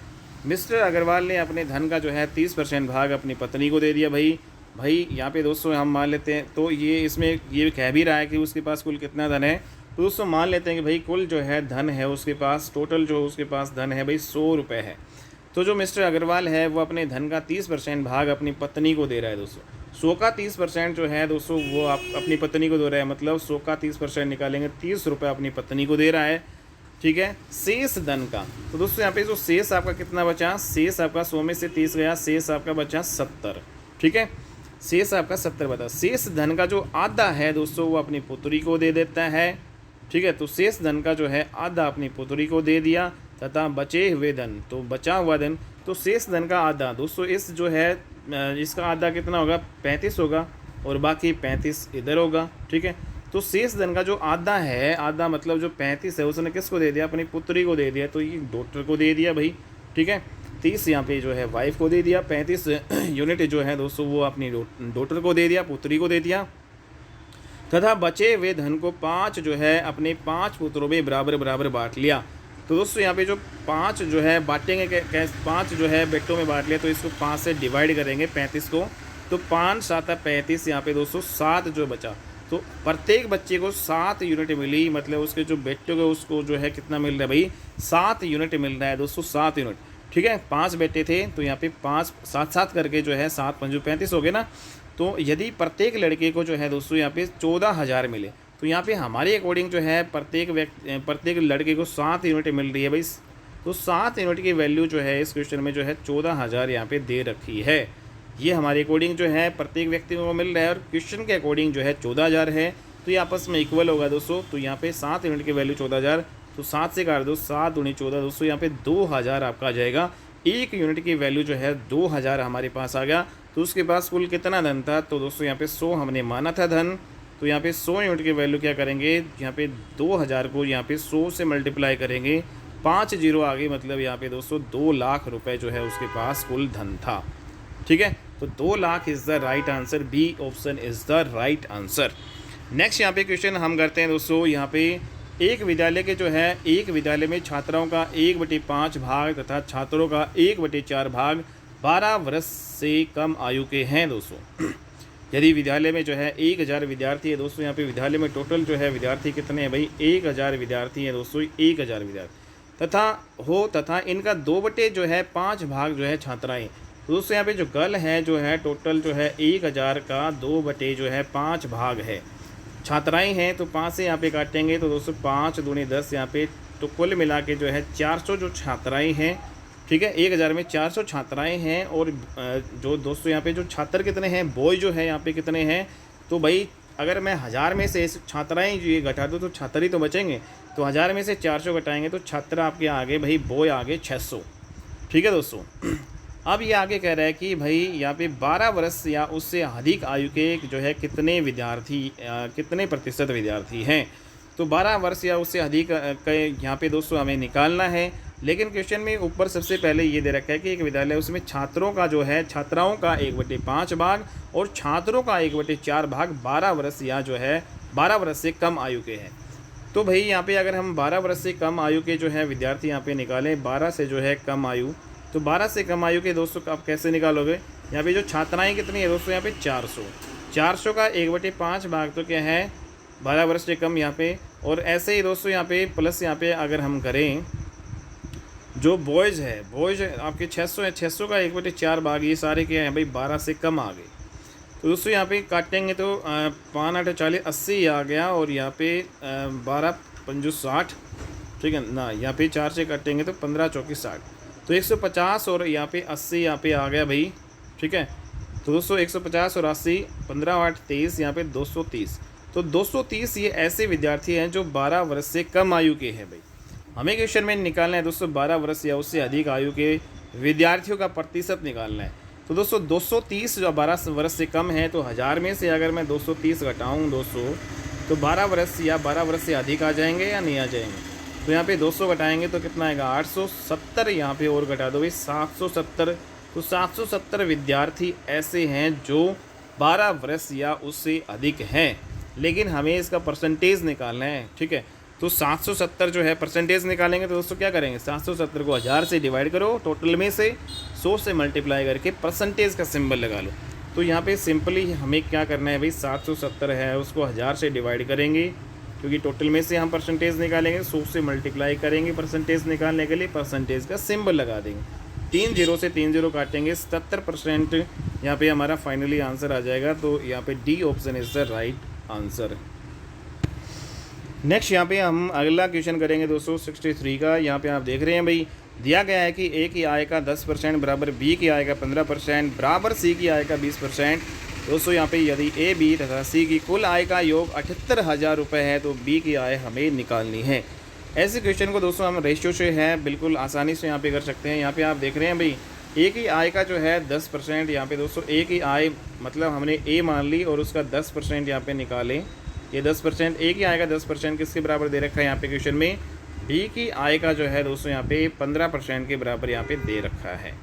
मिस्टर अग्रवाल ने अपने धन का जो है 30% भाग अपनी पत्नी को दे दिया। भाई यहाँ पे दोस्तों हम मान लेते हैं, तो ये इसमें ये कह भी रहा है कि उसके पास कुल कितना धन है। तो दोस्तों मान लेते हैं कि भाई कुल जो है धन है उसके पास, टोटल जो उसके पास धन है भाई 100 रुपये है। तो जो मिस्टर अग्रवाल है वो अपने धन का 30% भाग अपनी पत्नी को दे रहा है दोस्तों। 100 का 30% जो है दोस्तों वो आप अपनी पत्नी को दे रहा है, मतलब 100 का 30% निकालेंगे 30 रुपये अपनी पत्नी को दे रहा है। ठीक है, शेष धन का, तो दोस्तों यहाँ पे जो शेष आपका कितना बचा, शेष आपका 100 में से 30 गया, शेष आपका बचा 70। ठीक है, शेष आपका 70 बता। शेष धन का जो आधा है दोस्तों वो अपनी पुत्री को दे देता है। ठीक है, तो शेष धन का जो है आधा अपनी पुत्री को दे दिया तथा बचे हुए धन, तो बचा हुआ धन, तो शेष धन का आधा दोस्तों इस जो है इसका आधा कितना होगा, 35 होगा और बाकी 35 इधर होगा। ठीक है, तो शेष धन का जो आधा है, आधा मतलब जो 35 है उसने किसको दे दिया, अपनी पुत्री को दे दिया। तो ये डॉटर को दे दिया भाई। ठीक है, 30 यहाँ पे जो है वाइफ को दे दिया, 35 यूनिट जो है दोस्तों वो अपनी डॉटर को दे दिया, पुत्री को दे दिया तथा बचे हुए धन को 5 जो है अपने 5 पुत्रों में बराबर बराबर बांट लिया। तो दोस्तों यहाँ पे जो 5 जो है बांटेंगे, 5 जो है बेटों में बांट लिया, तो इसको 5 से डिवाइड करेंगे 35 को, तो 5 7 35, यहाँ पे दोस्तों 7 जो बचा। तो प्रत्येक बच्चे को 7 यूनिट मिली, मतलब उसके जो बेटे को उसको जो है कितना मिल रहा है भाई, 7 यूनिट मिल रहा है दोस्तों, 7 यूनिट। ठीक है, 5 बेटे थे तो यहाँ पे 5 7 7 करके जो है 7 5 35 हो गए ना। तो यदि प्रत्येक लड़के को जो है दोस्तों यहाँ पे 14,000 मिले, तो यहाँ पे हमारे अकॉर्डिंग जो है प्रत्येक लड़के को 7 यूनिट मिल रही है भाई। तो 7 यूनिट की वैल्यू जो है इस क्वेश्चन में जो है 14,000 यहाँ पे दे रखी है। ये हमारे अकॉर्डिंग जो है प्रत्येक व्यक्ति को मिल रहा है और क्वेश्चन के अकॉर्डिंग जो है 14,000 है। तो ये आपस में इक्वल होगा दोस्तों। तो यहाँ पे 7 यूनिट की वैल्यू 14,000, तो 7 से काट दो, 7 दूनी 14 दोस्तों, यहाँ पे 2,000 आपका आ जाएगा। 1 यूनिट की वैल्यू जो है 2,000 हमारे पास आ गया। तो उसके पास कुल कितना धन था, तो दोस्तों यहाँ पे 100 हमने माना था धन। तो यहाँ पे 100 यूनिट की वैल्यू क्या करेंगे, यहाँ पे 2,000 को यहाँ पे 100 से मल्टीप्लाई करेंगे, 5 जीरो आ गई, मतलब यहाँ पे दोस्तों 2 लाख रुपए जो है उसके पास कुल धन था। ठीक है, तो 2 lakh is the right answer, B option is the right answer. Next यहाँ पे क्वेश्चन हम करते हैं दोस्तों। यहाँ पे एक विद्यालय के जो है, एक विद्यालय में छात्राओं का 1/5 भाग तथा छात्रों का 1/4 भाग 12 वर्ष से कम आयु के हैं दोस्तों। यदि विद्यालय में जो है 1,000 विद्यार्थी है दोस्तों, यहाँ पे विद्यालय में टोटल जो है विद्यार्थी कितने हैं भाई, 1,000 विद्यार्थी हैं दोस्तों, 1,000 विद्यार्थी तथा इनका 2/5 भाग जो है छात्राएँ। तो दोस्तों यहाँ पे जो गर्ल है जो है टोटल जो है 1,000 का 2/5 भाग है, छात्राएं हैं तो 5 से यहाँ पे काटेंगे, तो दोस्तों 5 दूनी 10 यहाँ पे, तो कुल मिला के जो है 400 जो छात्राएं हैं। ठीक है, 1,000 में 400 छात्राएं हैं। और जो दोस्तों यहाँ पे जो छात्र कितने हैं, बॉय जो है यहाँ पे कितने हैं, तो भाई अगर मैं 1000 में से छात्राएं जो ये घटा दूँ तो छात्र ही तो बचेंगे। तो 1000 में से 400 घटाएंगे तो छात्र आपके आगे भाई, बॉय आगे 600। ठीक है दोस्तों, अब ये आगे कह रहा है कि भाई यहाँ पे 12 वर्ष या उससे अधिक आयु के जो है कितने विद्यार्थी, कितने प्रतिशत विद्यार्थी हैं। तो 12 वर्ष या उससे अधिक के यहाँ पे दोस्तों हमें निकालना है। लेकिन क्वेश्चन में ऊपर सबसे पहले ये दे रखा है कि एक विद्यालय उसमें छात्रों का जो है, छात्राओं का 1/5 भाग और छात्रों का 1/4 भाग 12 वर्ष या जो है 12 वर्ष से कम आयु के हैं। तो भाई यहाँ पे अगर हम 12 वर्ष से कम आयु के जो है विद्यार्थी यहाँ पे निकालें, 12 से जो है कम आयु, तो 12 से कम आयु के दोस्तों आप कैसे निकालोगे। यहाँ पे जो छात्राएं कितनी है दोस्तों, यहाँ पे 400 का 1/5 भाग तो क्या है, 12 वर्ष से कम यहाँ पे। और ऐसे ही दोस्तों यहाँ पे प्लस यहाँ पे अगर हम करें, जो बॉयज़ है, बॉयज़ आपके 600 है, 600 का 1/4 भाग, ये सारे क्या हैं भाई 12 से कम आ गए। तो दोस्तों यहाँ पे काटेंगे तो 5 8 40 80 आ गया, और यहाँ पे 12 5 60। ठीक है ना, यहाँ पे 4 से काटेंगे तो 15 चौकी 60, तो 150 और यहाँ पे 80 यहाँ पे आ गया भाई। ठीक है, तो दोस्तों 150 और 80, 15 8 23, यहाँ पे 230। तो 230 ये ऐसे विद्यार्थी हैं जो 12 वर्ष से कम आयु के हैं भाई। हमें क्वेश्चन में निकालना है दोस्तों 12 वर्ष या उससे अधिक आयु के विद्यार्थियों का प्रतिशत निकालना है। तो दोस्तों 230 जो 12 वर्ष से कम है, तो 1000 में से अगर मैं 230 घटाऊँ 200, तो 12 वर्ष या 12 वर्ष से अधिक आ जाएंगे या नहीं आ जाएंगे। तो यहाँ पे 200 घटाएंगे तो कितना आएगा 870, यहाँ पे और घटा दो भाई 770। तो 770 विद्यार्थी ऐसे हैं जो 12 वर्ष या उससे अधिक हैं, लेकिन हमें इसका परसेंटेज निकालना है। ठीक है, तो 770 जो है परसेंटेज निकालेंगे तो दोस्तों क्या करेंगे, 770 को 1000 से डिवाइड करो, टोटल में से 100 से मल्टीप्लाई करके परसेंटेज का सिंबल लगा लो। तो यहाँ पे सिंपली हमें क्या करना है भाई, 770 है उसको 1000 से डिवाइड करेंगे, क्योंकि टोटल में से हम परसेंटेज निकालेंगे, 100 से मल्टीप्लाई करेंगे परसेंटेज निकालने के लिए, परसेंटेज का सिंबल लगा देंगे, 3 0 से 3 0 काटेंगे, 77% यहाँ पे हमारा फाइनली आंसर आ जाएगा। तो यहाँ पे D option is the right answer. Next यहाँ पे हम अगला क्वेश्चन करेंगे दोस्तों 63 का। यहाँ पे आप देख रहे हैं भाई, दिया गया है कि ए की आय का 10% बराबर बी की आय का 15% बराबर सी की आय का 20%। दोस्तों यहाँ पे यदि ए बी तथा सी की कुल आय का योग 78,000 रुपये है तो बी की आय हमें निकालनी है। ऐसे क्वेश्चन को दोस्तों हम रेशियो से है बिल्कुल आसानी से यहाँ पे कर सकते हैं। यहाँ पे आप देख रहे हैं भाई, ए की आय का जो है 10%, यहाँ पे दोस्तों ए की आय मतलब हमने ए मान ली और उसका 10% यहाँ पे निकालें। ये 10% ए की आय का 10% किसके बराबर दे रखा है यहाँ पे क्वेश्चन में, बी की आय का जो है दोस्तों यहाँ पे 15% के बराबर यहाँ पे दे रखा है।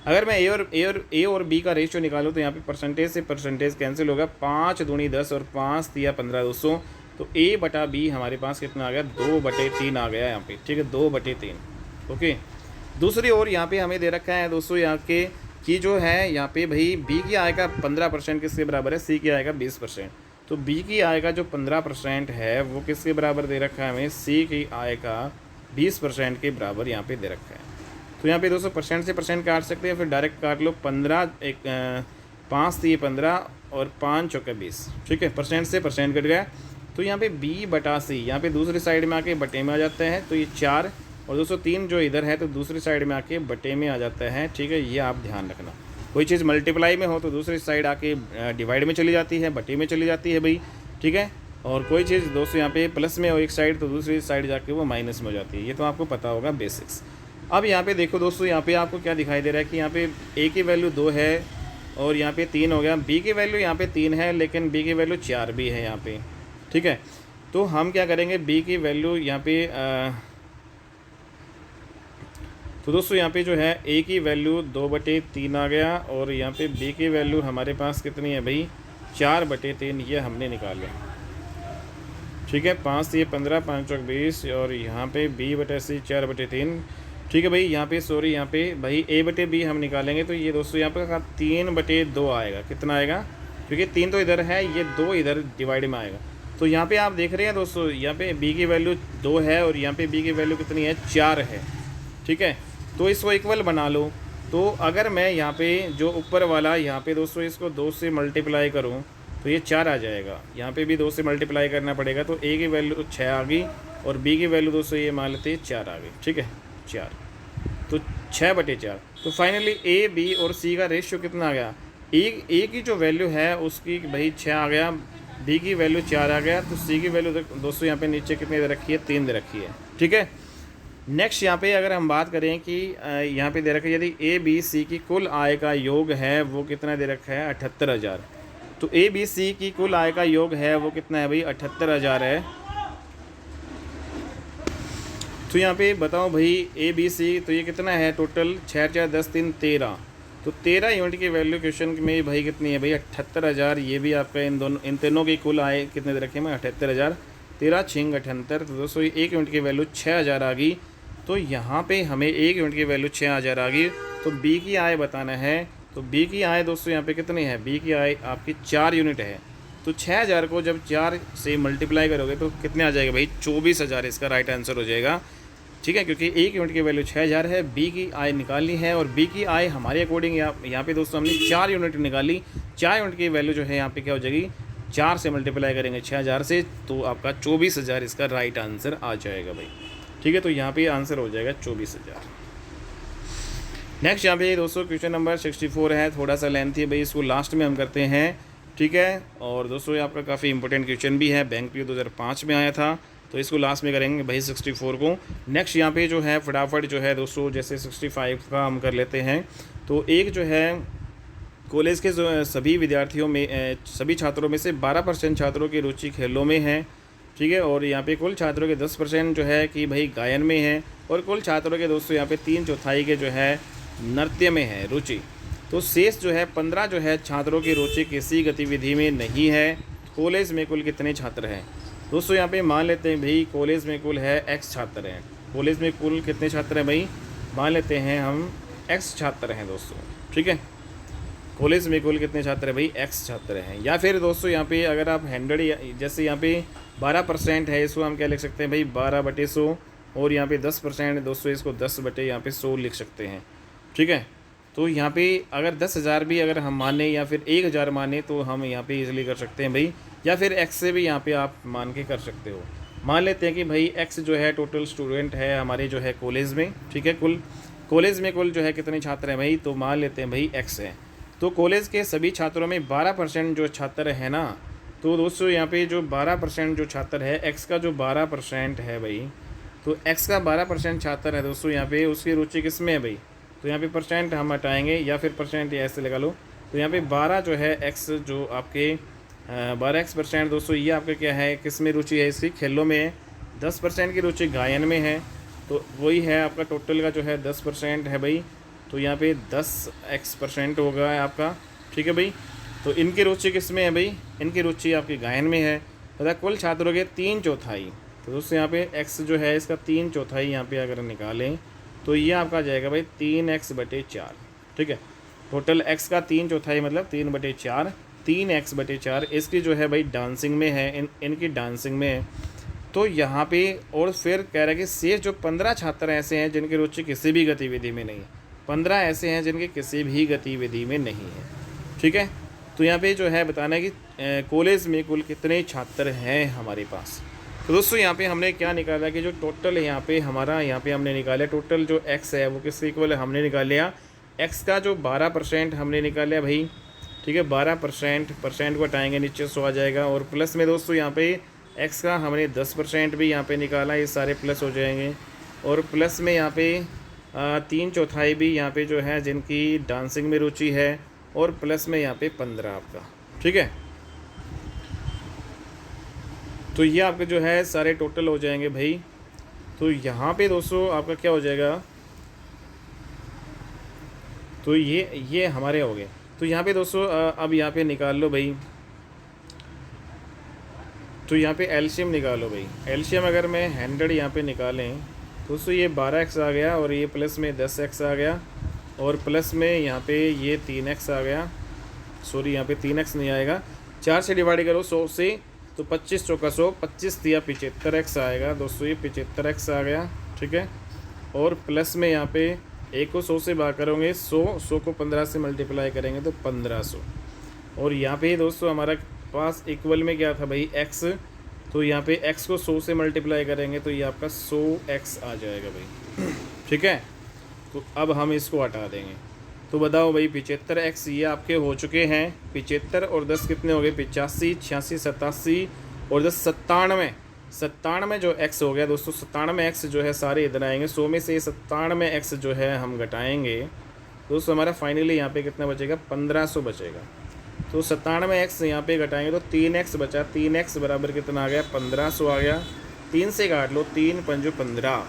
अगर मैं ए और बी का रेशियो निकालूँ तो यहाँ पे परसेंटेज से परसेंटेज कैंसिल होगा, 5 दूनी 10 और 5 तिया 15 दोस्तों। तो ए बटा बी हमारे पास कितना आ गया, 2/3 आ गया यहाँ पे। ठीक है, 2/3। ओके, दूसरी ओर यहाँ पे हमें दे रखा है दोस्तों यहाँ के कि जो है यहाँ पे भाई बी की आय का 15% किसके बराबर है, सी की आय का 20%। तो बी की आय का जो 15% है वो किसके बराबर दे रखा है हमें, सी की आय का 20% के बराबर यहाँ पे दे रखा है। तो यहाँ पे दोस्तों परसेंट से परसेंट काट सकते हैं, फिर डायरेक्ट काट लो, 15 5 3 15 और 5 चौके 20। ठीक है, परसेंट से परसेंट कट गया। तो यहाँ पे बी बटा सी यहाँ पे दूसरी साइड में आके बटे में आ जाता है, तो ये 4 और दोस्तों 3 जो इधर है तो दूसरी साइड में आके बटे में आ जाता है। ठीक है, ये आप ध्यान रखना। कोई चीज़ मल्टीप्लाई में हो तो दूसरी साइड आके डिवाइड में चली जाती है, बटे में चली जाती है भाई। ठीक है, और कोई चीज़ दोस्तों यहाँ पे प्लस में हो एक साइड तो दूसरी साइड जाके वो माइनस में हो जाती है। ये तो आपको पता होगा बेसिक्स। अब यहाँ पे देखो दोस्तों, यहाँ पे आपको क्या दिखाई दे रहा है कि यहाँ पे ए की वैल्यू 2 है और यहाँ पे 3 हो गया, बी की वैल्यू यहाँ पे 3 है लेकिन बी की वैल्यू 4 भी है यहाँ पे। ठीक है, तो हम क्या करेंगे, बी की वैल्यू यहाँ पे तो दोस्तों यहाँ पे जो है ए की वैल्यू 2/3 आ गया और यहाँ पे बी की वैल्यू हमारे पास कितनी है भाई, 4/3 ये हमने निकाला। ठीक है, 5 से 15 5 चौक 20 और यहाँ पे b/c 4/3। ठीक है भाई, यहाँ पे सॉरी यहाँ पे भाई a/b हम निकालेंगे तो ये दोस्तों यहाँ पे 3/2 आएगा। कितना आएगा, क्योंकि 3 तो इधर है, ये 2 इधर डिवाइड में आएगा। तो यहाँ पे आप देख रहे हैं दोस्तों, यहाँ पे b की वैल्यू 2 है और यहाँ पे b की वैल्यू कितनी है, 4 है। ठीक है, तो इसको इक्वल बना लो। तो अगर मैं यहाँ पे जो ऊपर वाला यहाँ पे दोस्तों इसको 2 से मल्टीप्लाई करूँ तो ये 4 आ जाएगा, यहाँ पे भी 2 से मल्टीप्लाई करना पड़ेगा। तो ए की वैल्यू 6 आ गई और बी की वैल्यू दोस्तों ये मान लेते 4 आ गई। ठीक है, 4 तो 6/4। तो फाइनली ए बी और सी का रेशियो कितना आ गया, ए की जो वैल्यू है उसकी भाई 6 आ गया, बी की वैल्यू 4 आ गया, तो सी की वैल्यू दोस्तों यहाँ पे नीचे कितनी दे रखी है, 3 दे रखी है। ठीक है, नेक्स्ट यहाँ पे अगर हम बात करें कि यहाँ पे दे रखा है यदि ए बी सी की कुल आय का योग है वो कितना दे रखा है, 78,000। तो ए बी सी की कुल आय का योग है वो कितना है भाई, 78,000 है। तो यहाँ पे बताओ भाई ए बी सी तो ये कितना है टोटल, 6 4 10 3 13। तो 13 यूनिट की वैल्यू क्वेश्चन में भाई कितनी है भाई, 78,000। ये भी आपका इन तीनों की कुल आय कितने दे रखे हैं, 78,000। 13 6 78। तो दोस्तों 1 यूनिट की वैल्यू 6,000 आ गई। तो यहाँ पे हमें 1 यूनिट की वैल्यू 6,000 आ गई। तो बी की आय बताना है, तो बी की आय दोस्तों यहाँ पे कितनी है, बी की आय आपकी 4 यूनिट है। तो 6,000 को जब 4 से मल्टीप्लाई करोगे तो कितने आ जाएगा भाई, 24,000 इसका राइट आंसर हो जाएगा। ठीक है, क्योंकि 1 यूनिट की वैल्यू 6,000 है, बी की आय निकालनी है और बी की आय हमारे अकॉर्डिंग यहाँ पे दोस्तों हमने 4 यूनिट निकाली। 4 यूनिट की वैल्यू जो है यहाँ पे क्या हो जाएगी, 4 से मल्टीप्लाई करेंगे 6,000 से तो आपका 24,000 इसका राइट आंसर आ जाएगा भाई। ठीक है, तो यहाँ पे आंसर हो जाएगा 24,000। नेक्स्ट यहाँ पे दोस्तों क्वेश्चन नंबर 64 है, थोड़ा सा लेंथी है भाई, इसको लास्ट में हम करते हैं। ठीक है। और दोस्तों ये आपका काफ़ी इंपॉर्टेंट क्वेश्चन भी है, बैंक पी 2005 में आया था, तो इसको लास्ट में करेंगे भाई 64 को। नेक्स्ट यहाँ पे जो है फटाफट जो है दोस्तों, जैसे 65 का हम कर लेते हैं। तो एक जो है कॉलेज के जो सभी विद्यार्थियों में सभी छात्रों में से 12% छात्रों की रुचि खेलों में है, ठीक है। और यहाँ पे कुल छात्रों के 10% जो है कि भाई गायन में है, और कुल छात्रों के दोस्तों यहाँ पे 3/4 के जो है नृत्य में है रुचि। तो शेष जो है 15 जो है छात्रों की रुचि किसी गतिविधि में नहीं है। कॉलेज में कुल कितने छात्र हैं दोस्तों? यहाँ पे मान लेते हैं भाई कॉलेज में कुल है x छात्र हैं। कॉलेज में कुल कितने छात्र हैं भाई? मान लेते हैं हम x छात्र हैं दोस्तों, ठीक है। कॉलेज में कुल कितने छात्र हैं भाई? x छात्र हैं। या फिर दोस्तों यहाँ पे अगर आप 100 जैसे यहाँ पे 12% है, इसको हम क्या लिख सकते हैं भाई? 12/100। और यहाँ पे 10% दोस्तों, इसको 10/100 लिख सकते हैं, ठीक है। तो यहाँ पे अगर 10,000 भी अगर हम माने या फिर 1,000 माने तो हम यहाँ पे इजीली कर सकते हैं भाई, या फिर x से भी यहाँ पे आप मान के कर सकते हो। मान लेते हैं कि भाई x जो है टोटल स्टूडेंट है हमारे जो है कॉलेज में, ठीक है। कुल कॉलेज में कुल जो है कितने छात्र हैं भाई? तो मान लेते हैं भाई x है। तो कॉलेज के सभी छात्रों में 12% जो छात्र है ना, तो दोस्तों यहाँ पे जो 12% जो छात्र है, x का जो 12% है भाई, तो x का 12% छात्र है दोस्तों यहाँ पे, उसकी रुचि किस में है भाई? तो यहाँ पे परसेंट हम हटाएंगे, या फिर परसेंट या ऐसे लगा लो। तो यहाँ पे 12 जो है x जो आपके 12x% दोस्तों, ये आपका क्या है, किस में रुचि है इसकी? खेलों में है। 10% की रुचि गायन में है, तो वही है आपका टोटल का जो है 10% है भाई। तो यहाँ पे 10x% होगा आपका, ठीक है भाई। तो इनकी रुचि किस में है भाई? इनकी रुचि आपकी गायन में है। तथा कुल छात्रों के 3/4, तो दोस्तों यहाँ पे x जो है इसका 3/4 यहाँ पे अगर निकालें तो ये आपका आ जाएगा भाई 3x/4, ठीक है। टोटल x का 3/4 मतलब 3/4, 3x/4 इसकी जो है भाई डांसिंग में है, इनकी डांसिंग में है। तो यहाँ पे और फिर कह रहा है कि शेष जो 15 छात्र ऐसे हैं जिनकी रुचि किसी भी गतिविधि में नहीं है। 15 ऐसे हैं जिनकी किसी भी गतिविधि में नहीं है, ठीक है। तो यहाँ पे जो है बताना है कि कॉलेज में कुल कितने छात्र हैं हमारे पास। तो दोस्तों यहाँ पे हमने क्या निकाला कि जो टोटल यहाँ पे हमारा यहाँ पे हमने निकाला टोटल जो x है वो किसके इक्वल है? हमने निकाल लिया x का जो 12% हमने निकाल लिया भाई, ठीक है। 12% को हटाएंगे नीचे 100 आ जाएगा। और प्लस में दोस्तों यहाँ पे x का हमने 10% भी यहाँ पे निकाला, ये सारे प्लस हो जाएंगे। और प्लस में यहाँ पे 3/4 भी यहाँ पे जो है जिनकी डांसिंग में रुचि है, और प्लस में यहाँ पे 15 आपका, ठीक है। तो ये आपके जो है सारे टोटल हो जाएंगे भाई। तो यहाँ पे दोस्तों आपका क्या हो जाएगा? तो ये हमारे हो गए। तो यहाँ पे दोस्तों अब यहाँ पे निकाल लो भाई। तो यहाँ पे एलसीएम निकालो भाई। एलसीएम अगर मैं 100 यहाँ पे निकालें तो दोस्तों ये 12x आ गया, और ये प्लस में 10x आ गया, और प्लस में यहाँ पे ये 3x आ गया। सॉरी यहाँ पे 3x नहीं आएगा, 4 से डिवाइड करो 100 से, तो 25 चौका 100, 25 दिया 75x आएगा दोस्तों, ये 75x आ गया, ठीक है। और प्लस में यहाँ पे 1 को 100 से भाग करोगे 100 को 15 से मल्टीप्लाई करेंगे तो 1500। और यहाँ पे दोस्तों हमारा पास इक्वल में क्या था भाई? x। तो यहाँ पे x को 100 से मल्टीप्लाई करेंगे तो ये आपका 100x आ जाएगा भाई, ठीक है। तो अब हम इसको हटा देंगे। तो बताओ भाई 75x ये आपके हो चुके हैं। 75 और 10 कितने हो गए? 85, 86, 87 और 10 97। 97 जो x हो गया दोस्तों, 97x जो है सारे इधर आएंगे। 100 में से 97x जो है हम घटाएंगे दोस्तों, हमारा फाइनली यहाँ पे कितना बचेगा? 1500 बचेगा। तो 97x यहाँ पे घटाएंगे तो 3x बचा। 3x बराबर कितना आ गया? 1500 आ गया। 3 से काट लो, 3 पंजो 15।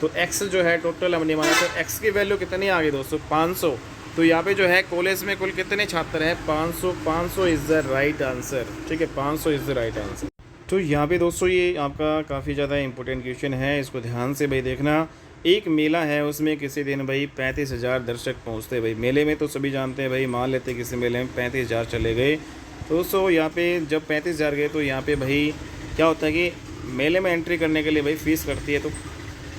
तो x जो है टोटल हमने माना, तो x की वैल्यू कितनी आ गई दोस्तों? 500। तो यहाँ पे जो है कॉलेज में कुल कितने छात्र हैं? 500। 500 इज़ द राइट आंसर, ठीक है। 500 इज़ द राइट आंसर। तो यहाँ पे दोस्तों ये आपका काफ़ी ज़्यादा इंपॉर्टेंट क्वेश्चन है, इसको ध्यान से भाई देखना। एक मेला है, उसमें किसी दिन भाई 35,000 दर्शक पहुँचते भाई मेले में। तो सभी जानते हैं भाई, मान लेते किसी मेले में 35,000 चले गए। तो दोस्तों यहाँ पे जब 35,000 गए तो यहाँ पे भाई क्या होता है कि मेले में एंट्री करने के लिए भाई फ़ीस कटती है। तो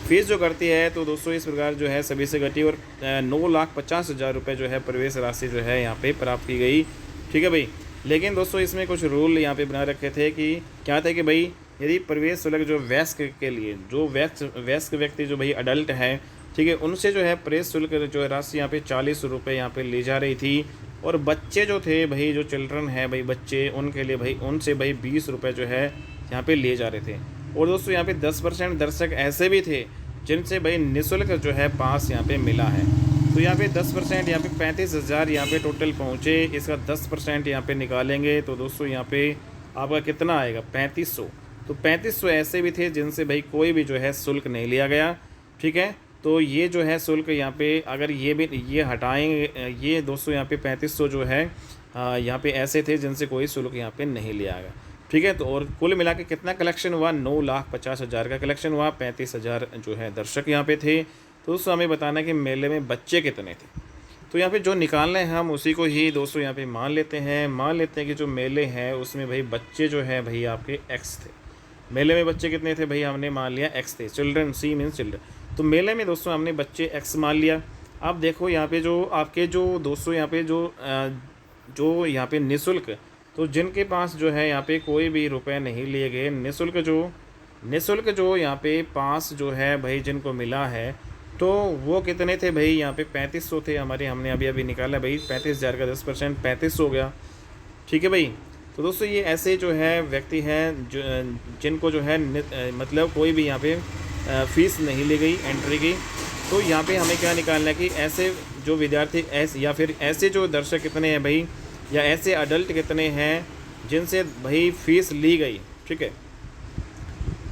फीस जो करती है तो दोस्तों इस प्रकार जो है सभी से घटी, और 9,50,000 रुपये जो है प्रवेश राशि जो है यहाँ पे प्राप्त की गई, ठीक है भाई। लेकिन दोस्तों इसमें कुछ रूल यहाँ पे बना रखे थे कि क्या थे कि भाई यदि प्रवेश शुल्क जो वयस्क के लिए, जो वयस्क व्यक्ति जो भाई अडल्ट हैं, ठीक है, उनसे जो है प्रवेश शुल्क जो है राशि यहाँ पे 40 रुपये यहाँ पे ली जा रही थी। और बच्चे जो थे भाई, जो चिल्ड्रन है भाई, बच्चे, उनके लिए भाई उनसे भाई 20 रुपये जो है यहाँ पे लिए जा रहे थे। और दोस्तों यहाँ पे 10% दर्शक ऐसे भी थे जिनसे भाई निःशुल्क जो है पास यहाँ पे मिला है। तो यहाँ पे 10% यहाँ पे 35,000 यहाँ पे टोटल पहुँचे। इसका 10% यहाँ पे निकालेंगे तो दोस्तों यहाँ पे आपका कितना आएगा, 3500। तो 3500 ऐसे भी थे जिनसे भाई कोई भी जो है शुल्क नहीं लिया गया। ठीक है, तो ये जो है शुल्क यहाँ पे अगर ये हटाएंगे, ये दोस्तों यहाँ पे 3500 जो है यहाँ पे ऐसे थे जिनसे कोई शुल्क यहाँ पे नहीं लिया गया। ठीक है, तो और कुल मिला के कितना कलेक्शन हुआ, 9,50,000 का कलेक्शन हुआ। 35,000 जो है दर्शक यहाँ पे थे। तो दोस्तों हमें बताना है कि मेले में बच्चे कितने थे। तो यहाँ पे जो निकालना है हम उसी को ही दोस्तों यहाँ पे मान लेते हैं कि जो मेले हैं उसमें भाई बच्चे जो है भाई आपके एक्स थे। मेले में बच्चे कितने थे भाई, हमने मान लिया एक्स थे। Children, C means children. तो मेले में दोस्तों हमने बच्चे एक्स मान लिया। अब देखो यहाँ पे जो आपके जो दोस्तों यहाँ पे जो यहाँ पे निःशुल्क, तो जिनके पास जो है यहाँ पे कोई भी रुपए नहीं लिए गए, निःशुल्क जो यहाँ पे पास जो है भाई जिनको मिला है, तो वो कितने थे भाई, यहाँ पे 3500 थे हमारे। हमने अभी निकाला भाई 35,000 का 10% 3500 हो गया। ठीक है भाई। तो दोस्तों ये ऐसे जो है व्यक्ति हैं जिनको जो है मतलब कोई भी यहाँ पे फ़ीस नहीं ली गई एंट्री की। तो यहाँ पे हमें क्या निकालना है कि ऐसे जो विद्यार्थी या फिर ऐसे जो दर्शक कितने हैं भाई, या ऐसे अडल्ट कितने हैं जिनसे भाई फ़ीस ली गई। ठीक है,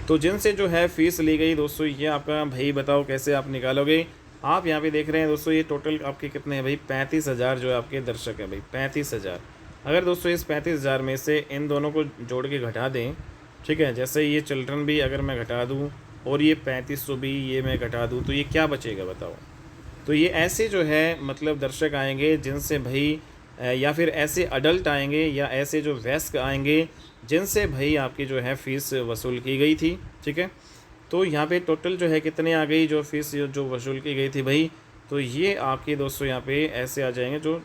तो जिनसे जो है फ़ीस ली गई दोस्तों, ये आपका भाई बताओ कैसे आप निकालोगे। आप यहाँ पे देख रहे हैं दोस्तों ये टोटल आपके कितने हैं भाई, 35,000 जो आपके दर्शक हैं भाई, 35,000। अगर दोस्तों इस 35,000 में से इन दोनों को जोड़ के घटा दें, ठीक है, जैसे ये चिल्ड्रन भी अगर मैं घटा दूँ और ये 3500 भी ये मैं घटा दूँ, तो ये क्या बचेगा बताओ। तो ये ऐसे जो है मतलब दर्शक आएंगे जिनसे भाई या फिर ऐसे अडल्ट आएंगे या ऐसे जो वयस्क आएंगे जिनसे भाई आपकी जो है फ़ीस वसूल की गई थी। ठीक है, तो यहाँ पे टोटल जो है कितने आ गई जो फ़ीस जो वसूल की गई थी भाई, तो ये आपके दोस्तों यहाँ पे ऐसे आ जाएंगे जो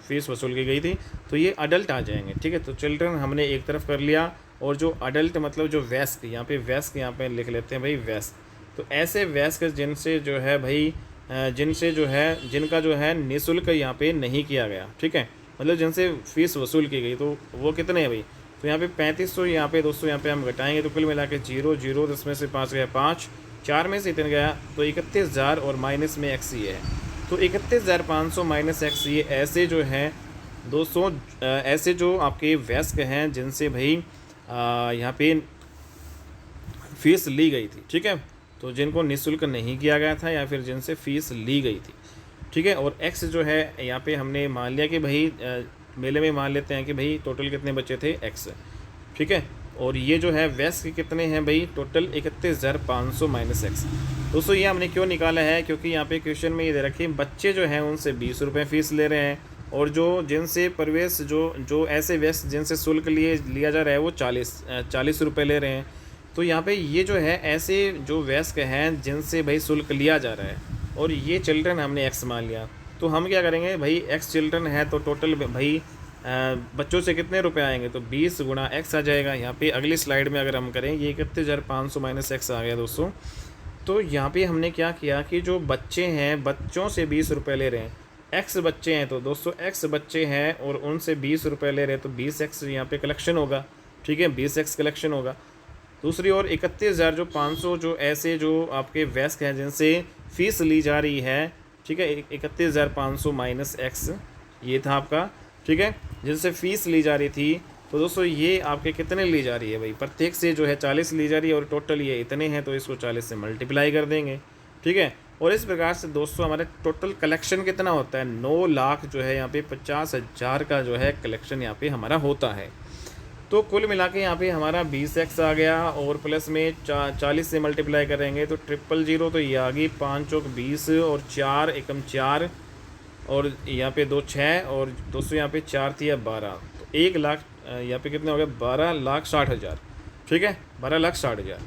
फ़ीस वसूल की गई थी, तो ये अडल्ट आ जाएंगे। ठीक है, तो चिल्ड्रन हमने एक तरफ कर लिया, और जो अडल्ट मतलब जो वयस्क, यहाँ पे लिख लेते हैं भाई वयस्क। तो ऐसे वयस्क जिनसे जो है भाई जिनका जो है निःशुल्क यहाँ पे नहीं किया गया। ठीक है, मतलब जिनसे फ़ीस वसूल की गई, तो वो कितने हैं भाई, तो यहाँ पे 3500 यहाँ पे दोस्तों यहाँ पे हम घटाएंगे तो कुल मिला के 0 0 10 में से 5 गया 5, 4 में से इतने गया तो 31,000 और माइनस में एक्स ये है। तो 31,500 माइनस एक्स ये ऐसे जो हैं दोस्तों ऐसे जो आपके वयस्क हैं जिनसे भाई यहाँ पे फ़ीस ली गई थी। ठीक है, तो जिनको निःशुल्क नहीं किया गया था या फिर जिनसे फ़ीस ली गई थी। ठीक है, और एक्स जो है यहाँ पे हमने मान लिया कि भाई मेले में मान लेते हैं कि भाई टोटल कितने बचे थे एक्स। ठीक है, और ये जो है वयस्क कितने हैं भाई, टोटल 31,500 माइनस एक्स। दोस्तों ये हमने क्यों निकाला है, क्योंकि यहाँ पे क्वेश्चन में ये दे रखी है बच्चे जो हैं उनसे 20 रुपये फ़ीस ले रहे हैं, और जिनसे प्रवेश जो ऐसे वयस्क जिनसे शुल्क लिया जा रहा है वो 40 रुपये ले रहे हैं। तो यहाँ पे ये जो है ऐसे जो वयस्क हैं जिनसे भाई शुल्क लिया जा रहा है, और ये चिल्ड्रन हमने एक्स मान लिया। तो हम क्या करेंगे भाई, एक्स चिल्ड्रन है तो टोटल भाई बच्चों से कितने रुपए आएंगे, तो 20 गुणा एक्स आ जाएगा। यहाँ पे अगली स्लाइड में अगर हम करें, ये 31,500 माइनस एक्स आ गया दोस्तों। तो यहाँ पे हमने क्या किया कि जो बच्चे हैं बच्चों से 20 रुपये ले रहे हैं, एक्स बच्चे हैं तो दोस्तों एक्स बच्चे हैं और उनसे 20 रुपये ले रहे हैं, तो 20 एक्स यहाँ पे कलेक्शन होगा। ठीक है, 20 एक्स कलेक्शन होगा। दूसरी ओर 31,500 जो ऐसे जो आपके वयस्क हैं जिनसे फ़ीस ली जा रही है। ठीक है, 31,500 माइनस एक्स ये था आपका। ठीक है, जिनसे फ़ीस ली जा रही थी, तो दोस्तों ये आपके कितने ली जा रही है भाई, प्रत्येक से जो है 40 ली जा रही है, और टोटल ये इतने हैं तो इसको 40 से मल्टीप्लाई कर देंगे। ठीक है, और इस प्रकार से दोस्तों हमारे टोटल कलेक्शन कितना होता है, 9 लाख जो है यहाँ पे 50,000 का जो है कलेक्शन यहाँ पे हमारा होता है। तो कुल मिला के यहाँ पे हमारा 20x आ गया, और प्लस में 40 से मल्टीप्लाई करेंगे तो 000, तो ये आ गई 5 चौक 20 और 4 एकम 4, और यहाँ पे 2 6, और दोस्तों यहाँ पे 4 थी 12, तो 1 लाख यहाँ पे कितने हो गए 12,60,000। ठीक है, 12,60,000।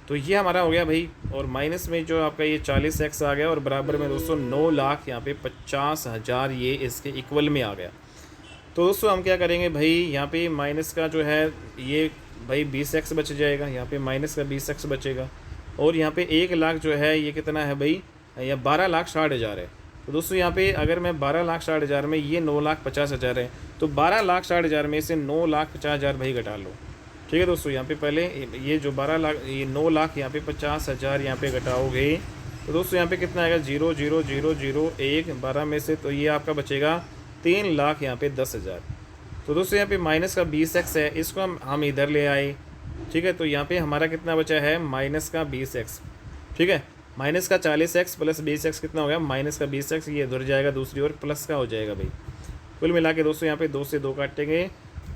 तो ये हमारा हो गया भाई, और माइनस में जो आपका ये 40x आ गया, और बराबर में दोस्तों 9 लाख यहाँ पे 50,000 ये इसके इक्वल में आ गया। तो दोस्तों हम क्या करेंगे भाई, यहाँ पे माइनस का जो है ये भाई 20x बच जाएगा, यहाँ पे माइनस का 20x बचेगा, और यहाँ पे 1 लाख जो है ये कितना है भाई, या 12,60,000 है। तो दोस्तों यहाँ पे अगर मैं 12,60,000 में ये 9,50,000 है, तो 12,60,000 में से 9,50,000 भाई घटा लो। ठीक है दोस्तों, यहाँ पे पहले ये जो 12 लाख, ये 9 लाख यहाँ पे 50,000 यहाँ पे घटाओगे तो दोस्तों यहाँ पे कितना आएगा, 0,0,0,0,0,1 12 में से, तो ये आपका बचेगा 3 लाख यहाँ पे 10,000। तो दोस्तों यहाँ पे माइनस का 20x है, इसको हम इधर ले आए। ठीक है, तो यहाँ पे हमारा कितना बचा है, माइनस का 20x। ठीक है, माइनस का 40x प्लस 20x कितना हो गया, माइनस का 20x, ये उधर जाएगा दूसरी ओर, प्लस का हो जाएगा भाई। कुल मिला के दोस्तों यहाँ पे 2 से 2 काटेंगे,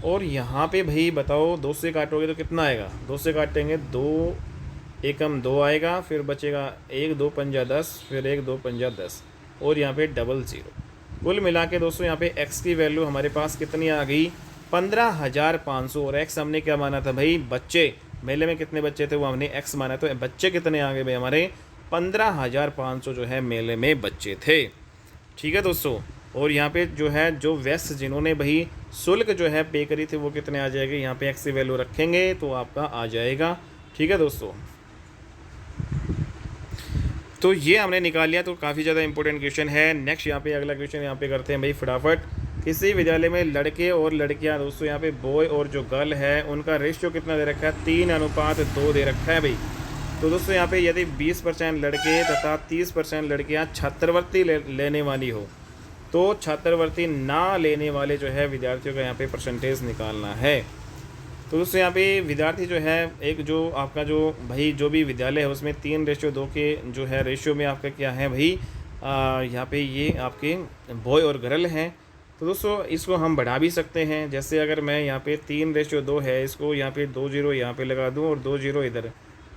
और यहाँ पे भाई बताओ 2 से काटोगे तो कितना आएगा, 2 से काटेंगे 2 एकम 2 आएगा, फिर बचेगा 1 2 पंजा 10, फिर 1 2 पंजा 10, और यहाँ पे 00। कुल मिला के दोस्तों यहाँ पे x की वैल्यू हमारे पास कितनी आ गई, 15,500। और x हमने क्या माना था भाई, बच्चे, मेले में कितने बच्चे थे वो हमने x माना, तो बच्चे कितने आ गए भाई हमारे, 15,500 जो है मेले में बच्चे थे। ठीक है दोस्तों, और यहाँ पे जो है जो व्यस्त जिन्होंने भाई शुल्क जो है पे करी थी वो कितने आ जाएंगे, यहाँ पे x की वैल्यू रखेंगे तो आपका आ जाएगा। ठीक है दोस्तों, तो ये हमने निकाल लिया, तो काफ़ी ज़्यादा इंपॉर्टेंट क्वेश्चन है। नेक्स्ट यहाँ पे अगला क्वेश्चन यहाँ पे करते हैं भाई फटाफट। किसी विद्यालय में लड़के और लड़कियाँ, दोस्तों यहाँ पे बॉय और जो गर्ल है उनका रेशियो कितना दे रखा है, 3:2 दे रखा है भाई। तो दोस्तों यहाँ पे यदि 20% लड़के तथा 30% लड़कियाँ छात्रवृत्ति लेने वाली हो, तो छात्रवृत्ति ना लेने वाले जो है विद्यार्थियों का यहाँ पे परसेंटेज निकालना है। तो दोस्तों यहाँ पे विद्यार्थी जो है, एक जो आपका जो भाई जो भी विद्यालय है उसमें 3:2 के जो है रेशियो में आपका क्या है भाई, यहाँ पे ये आपके बॉय और गर्ल हैं। तो दोस्तों इसको हम बढ़ा भी सकते हैं, जैसे अगर मैं यहाँ पे 3:2 है, इसको यहाँ पे 2 0 यहाँ पे लगा दूँ और 2 0 इधर,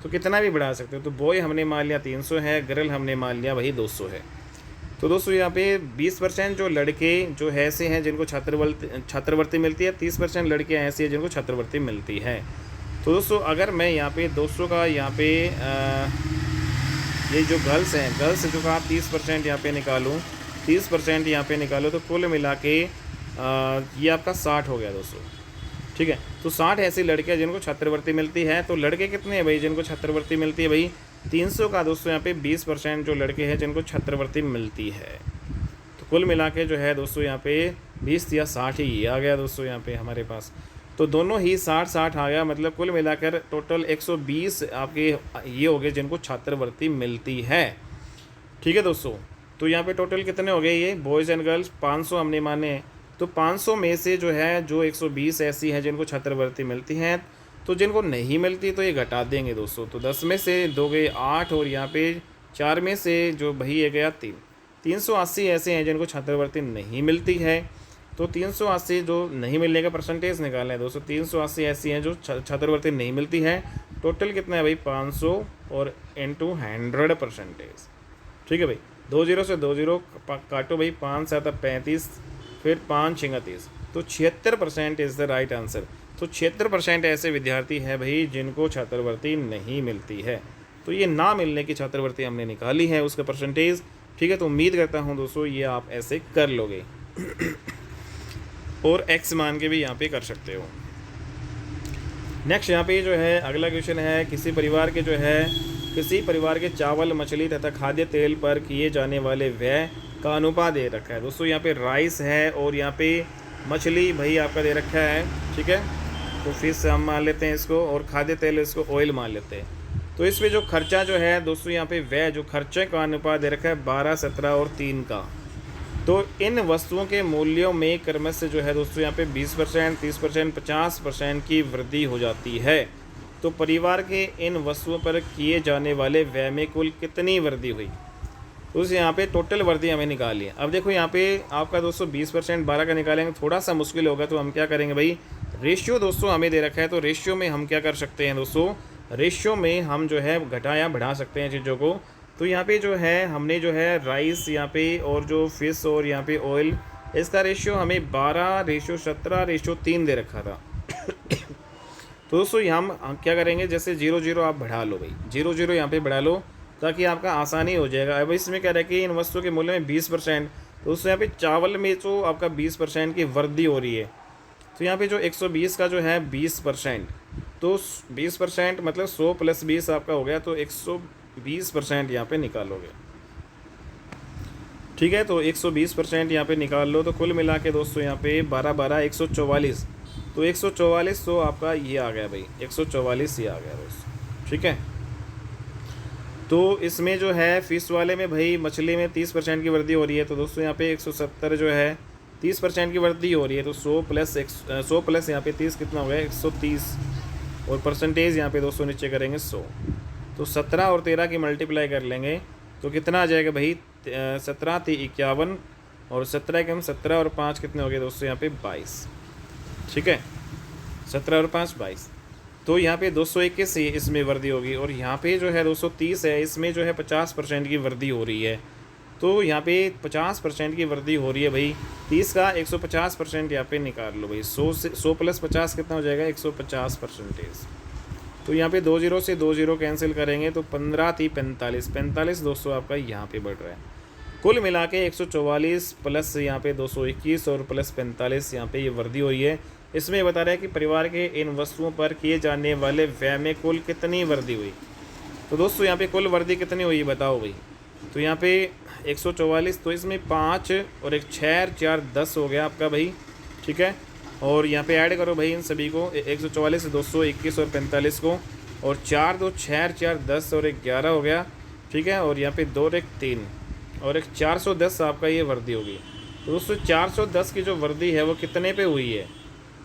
तो कितना भी बढ़ा सकते हो। तो बॉय हमने मान लिया 300 है, गर्ल हमने मान लिया भाई 200 है। तो दोस्तों यहाँ पे 20% जो लड़के जो है ऐसे हैं जिनको छात्रवृत्ति मिलती है, 30% लड़कियाँ ऐसी हैं जिनको छात्रवृत्ति मिलती है। तो दोस्तों अगर मैं यहाँ पे 200 का यहाँ पे ये जो गर्ल्स हैं, गर्ल्स जो का 30% यहाँ पे निकालूँ, 30% यहाँ पे निकालो, तो कुल मिला के ये आपका 60 हो गया दोस्तों। ठीक है, तो 60 ऐसी लड़कियाँ जिनको छात्रवृत्ति मिलती है। तो लड़के कितने हैं भाई जिनको छात्रवृत्ति मिलती है भाई, 300 का दोस्तों यहाँ पे 20% जो लड़के हैं जिनको छात्रवृत्ति मिलती है। तो कुल मिला के जो है दोस्तों यहाँ पे 20 या 60 ही आ गया दोस्तों यहाँ पे हमारे पास। तो दोनों ही 60-60 आ गया, मतलब कुल मिलाकर टोटल 120 आपके ये हो गए जिनको छात्रवृत्ति मिलती है। ठीक है दोस्तों, तो यहाँ पे टोटल कितने हो गए, ये बॉयज़ एंड गर्ल्स 500 हमने माने हैं। तो 500 में से जो है जो 120 ऐसी हैं जिनको छात्रवृत्ति मिलती हैं, तो जिनको नहीं मिलती तो ये घटा देंगे दोस्तों। तो 10 में से 2 गए 8, और यहाँ पे 4 में से जो भाई ये गया 3, 380 ऐसे हैं जिनको छात्रवृत्ति नहीं मिलती है। तो 380 जो नहीं मिलने का परसेंटेज निकालना है दोस्तों, 380 ऐसी हैं जो छात्रवृत्ति नहीं मिलती है। टोटल कितना है भाई 500 और इंटू 100%। ठीक है भाई, 2 0 से 2 0 काटो भाई, 5 7 35, फिर 5 6 30, तो 76% इज़ द राइट आंसर। तो 76% ऐसे विद्यार्थी हैं भाई जिनको छात्रवृत्ति नहीं मिलती है। तो ये ना मिलने की छात्रवृत्ति हमने निकाली है उसका परसेंटेज। ठीक है, तो उम्मीद करता हूँ दोस्तों ये आप ऐसे कर लोगे और एक्स मान के भी यहाँ पे कर सकते हो। नेक्स्ट यहाँ पे जो है अगला क्वेश्चन है, किसी परिवार के चावल, मछली तथा खाद्य तेल पर किए जाने वाले व्यय का अनुपात दे रखा है। दोस्तों यहाँ पे राइस है और यहाँ पे मछली भाई आपका दे रखा है। ठीक है, तो फिश हम मान लेते हैं इसको, और खाद्य तेल इसको ऑयल मान लेते हैं। तो इसमें जो खर्चा जो है दोस्तों यहाँ पे व्यय जो खर्चे का अनुपात दे रखा है 12, 17 और 3 का। तो इन वस्तुओं के मूल्यों में क्रमश से जो है दोस्तों यहाँ पे 20%, 30%, 50% की वृद्धि हो जाती है। तो परिवार के इन वस्तुओं पर किए जाने वाले व्यय में कुल कितनी वृद्धि हुई, तो उस यहाँ पे टोटल वृद्धि हमें निकाली है। अब देखो यहाँ पे आपका दोस्तों 20% 12 का निकालेंगे, थोड़ा सा मुश्किल होगा, तो हम क्या करेंगे भाई, रेशियो दोस्तों हमें दे रखा है, तो रेशियो में हम क्या कर सकते हैं दोस्तों, रेशियो में हम जो है घटा या बढ़ा सकते हैं चीज़ों को। तो यहाँ पे जो है हमने जो है राइस यहाँ पे और जो फिश और यहाँ पे ऑयल, इसका रेशियो हमें 12:17:3 दे रखा था। तो दोस्तों हम क्या करेंगे, जैसे 0 0 आप बढ़ा लो भाई, 0 0 यहाँ पे बढ़ा लो ताकि आपका आसानी हो जाएगा। अब इसमें क्या रहे कि इन वस्तुओं के मूल्य में 20%, तो उससे यहाँ पे चावल में तो आपका 20% की वृद्धि हो रही है। तो यहाँ पे जो 120 का जो है 20%, तो 20% मतलब 100 + 20 आपका हो गया, तो 120% यहाँ पे निकालोगे। ठीक है, तो 120% यहाँ पे निकाल लो, तो कुल मिला के दोस्तों यहाँ पे 12 12 144, तो 144 तो आपका ये आ गया भाई, 144 ये आ गया दोस्तों। ठीक है, तो इसमें जो है फ़िश वाले में भाई मछली में 30% की वृद्धि हो रही है, तो दोस्तों यहाँ पे 170 जो है 30% की वृद्धि हो रही है, तो 100 प्लस यहाँ पे 30 कितना हो गया 130, और परसेंटेज यहाँ पे दोस्तों नीचे करेंगे 100, तो 17 और 13 की मल्टीप्लाई कर लेंगे तो कितना आ जाएगा भाई 17 × 51, और 17 के हम 17 और 5 कितने हो गए दोस्तों यहाँ पे 22। ठीक है, 17 और 5 22, तो यहाँ पे 221 इसमें वृद्धि होगी, और यहाँ पे जो है 230 है, इसमें जो है 50% की वृद्धि हो रही है, तो यहाँ पे 50% की वृद्धि हो रही है भाई। 30 का 150% यहाँ पे निकाल लो भाई, 100 प्लस 50 कितना हो जाएगा 150%। तो यहाँ पे 2 0 से 2 0 कैंसिल करेंगे तो 15 × 45, 45 दोस्तों आपका यहाँ पे बढ़ रहा है। कुल मिला के 144 प्लस यहाँ पे 221 और प्लस 45 यहाँ पे ये वृद्धि हुई है। इसमें बता रहा है कि परिवार के इन वस्तुओं पर किए जाने वाले व्यय में कुल कितनी वृद्धि हुई। तो दोस्तों यहाँ पे कुल वृद्धि कितनी हुई बताओ भाई। तो यहाँ पे 144, तो इसमें 5 और 1 6 4 10 हो गया आपका भाई। ठीक है, और यहाँ पे ऐड करो भाई इन सभी को, 144 221 और 45 को, और 4 2 6 4 10 और 1 11 हो गया। ठीक है, और यहाँ पे 2 और 1 3 और 1 410 आपका ये वृद्धि होगी। तो दोस्तों 410 की जो वृद्धि है वो कितने पे हुई है,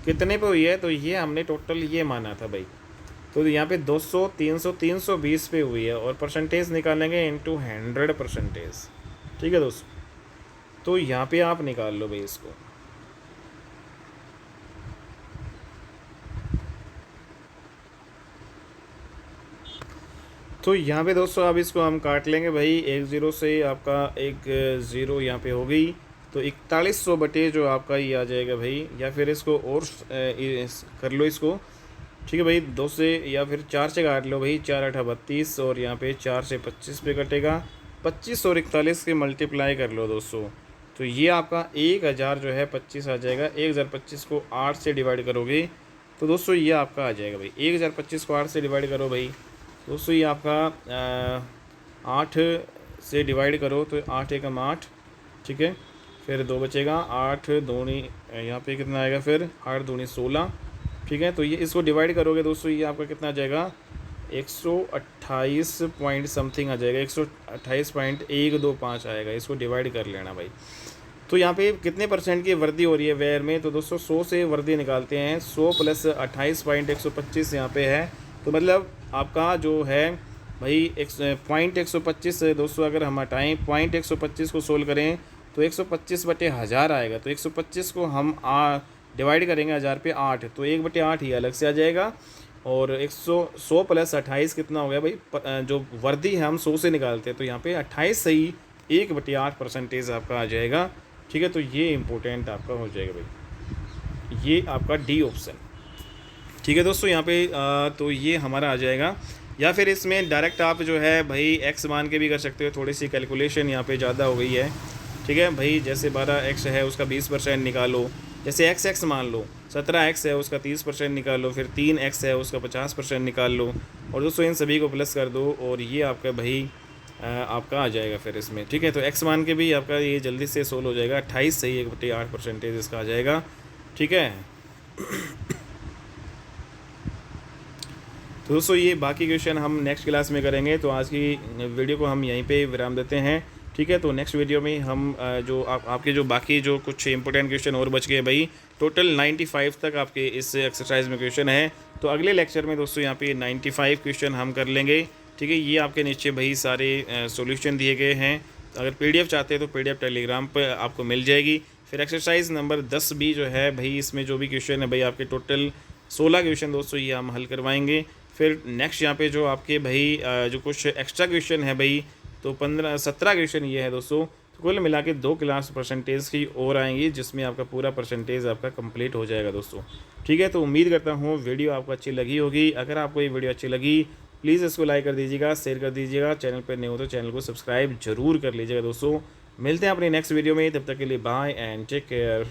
कितने पे हुई है, तो ये हमने टोटल ये माना था भाई। तो यहाँ पे 200 300 320 पे हुई है, और परसेंटेज निकालेंगे इनटू 100%। ठीक है दोस्तों, तो यहाँ पे आप निकाल लो भाई इसको। तो यहाँ पे दोस्तों अब इसको हम काट लेंगे भाई, 1 0 से आपका 1 0 यहाँ पे हो गई, तो 4100 बटे जो आपका ये आ जाएगा भाई, या फिर इसको और कर लो इसको। ठीक है भाई, 2 से या फिर 4 से काट लो भाई, 4 8 32, और यहाँ पे 4 से 25 पे कटेगा, 25 और 41 के मल्टीप्लाई कर लो दोस्तों, तो ये आपका 1000 जो है 25 आ जाएगा। 1025 को 8 से डिवाइड करोगे तो दोस्तों ये आपका आ जाएगा भाई, 1025 को 8 से डिवाइड करो भाई दोस्तों, ये आपका 8 से डिवाइड करो तो 8 एकम 8। ठीक है, फिर 2 बचेगा, 8 दूनी यहाँ पे कितना आएगा, फिर 8 दूनी 16। ठीक है, तो ये इसको डिवाइड करोगे दोस्तों, ये आपका कितना आ जाएगा 128 पॉइंट समथिंग आ जाएगा, 128.125 आएगा। इसको डिवाइड कर लेना भाई। तो यहाँ पे कितने परसेंट की वृद्धि हो रही है व्यय में, तो दोस्तों 100 से वृद्धि निकालते हैं, 100 प्लस 28.125 यहाँ पे है, तो मतलब आपका जो है भाई 125 दोस्तों, अगर हम हटाएँ 125 को सोल्व करें तो 125/1000 आएगा। तो 125 को हम डिवाइड करेंगे 1000 पे 8, तो 1/8 ही अलग से आ जाएगा, और 100 प्लस 28 कितना हो गया भाई, जो वृद्धि है हम 100 से निकालते हैं, तो यहाँ पे 28 से ही 1/8% आपका आ जाएगा। ठीक है, तो ये इम्पोर्टेंट आपका हो जाएगा भाई, ये आपका डी ऑप्शन। ठीक है दोस्तों, यहाँ पे तो ये हमारा आ जाएगा, या फिर इसमें डायरेक्ट आप जो है भाई एक्स मान के भी कर सकते हो। थोड़ी सी कैलकुलेशन यहाँ पे ज़्यादा हो गई है। ठीक है भाई, जैसे 12x है उसका 20% निकालो, जैसे x मान लो, 17x है उसका 30% निकाल लो, फिर 3x है उसका 50% निकाल लो, और दोस्तों इन सभी को प्लस कर दो, और ये आपका भाई आपका आ जाएगा फिर इसमें। ठीक है, तो x मान के भी आपका ये जल्दी से सोल्व हो जाएगा, 28 से ही 1/8% इसका आ जाएगा। ठीक है, तो दोस्तों ये बाकी क्वेश्चन हम नेक्स्ट क्लास में करेंगे, तो आज की वीडियो को हम यहीं पे विराम देते हैं। ठीक है, तो नेक्स्ट वीडियो में हम जो आपके जो बाकी जो कुछ इंपॉर्टेंट क्वेश्चन और बच गए भाई, टोटल 95 तक आपके इस एक्सरसाइज में क्वेश्चन है, तो अगले लेक्चर में दोस्तों यहाँ पे 95 क्वेश्चन हम कर लेंगे। ठीक है, ये आपके नीचे भाई सारे सॉल्यूशन दिए गए हैं, अगर PDF चाहते हैं तो PDF टेलीग्राम पर आपको मिल जाएगी। फिर एक्सरसाइज नंबर 10 भी जो है भाई, इसमें जो भी क्वेश्चन है भाई आपके टोटल 16 क्वेश्चन दोस्तों ये हम हल करवाएंगे। फिर नेक्स्ट यहाँ पे जो आपके भाई जो कुछ एक्स्ट्रा क्वेश्चन है भाई, तो 17 क्वेश्चन ये है दोस्तों, तो कुल मिला के 2 क्लास परसेंटेज की और आएंगी, जिसमें आपका पूरा परसेंटेज आपका कंप्लीट हो जाएगा दोस्तों। ठीक है, तो उम्मीद करता हूँ वीडियो आपको अच्छी लगी होगी। अगर आपको ये वीडियो अच्छी लगी प्लीज़ इसको लाइक कर दीजिएगा, शेयर कर दीजिएगा, चैनल पर नहीं हो तो चैनल को सब्सक्राइब जरूर कर लीजिएगा दोस्तों। मिलते हैं अपनी नेक्स्ट वीडियो में, तब तक के लिए बाय एंड टेक केयर।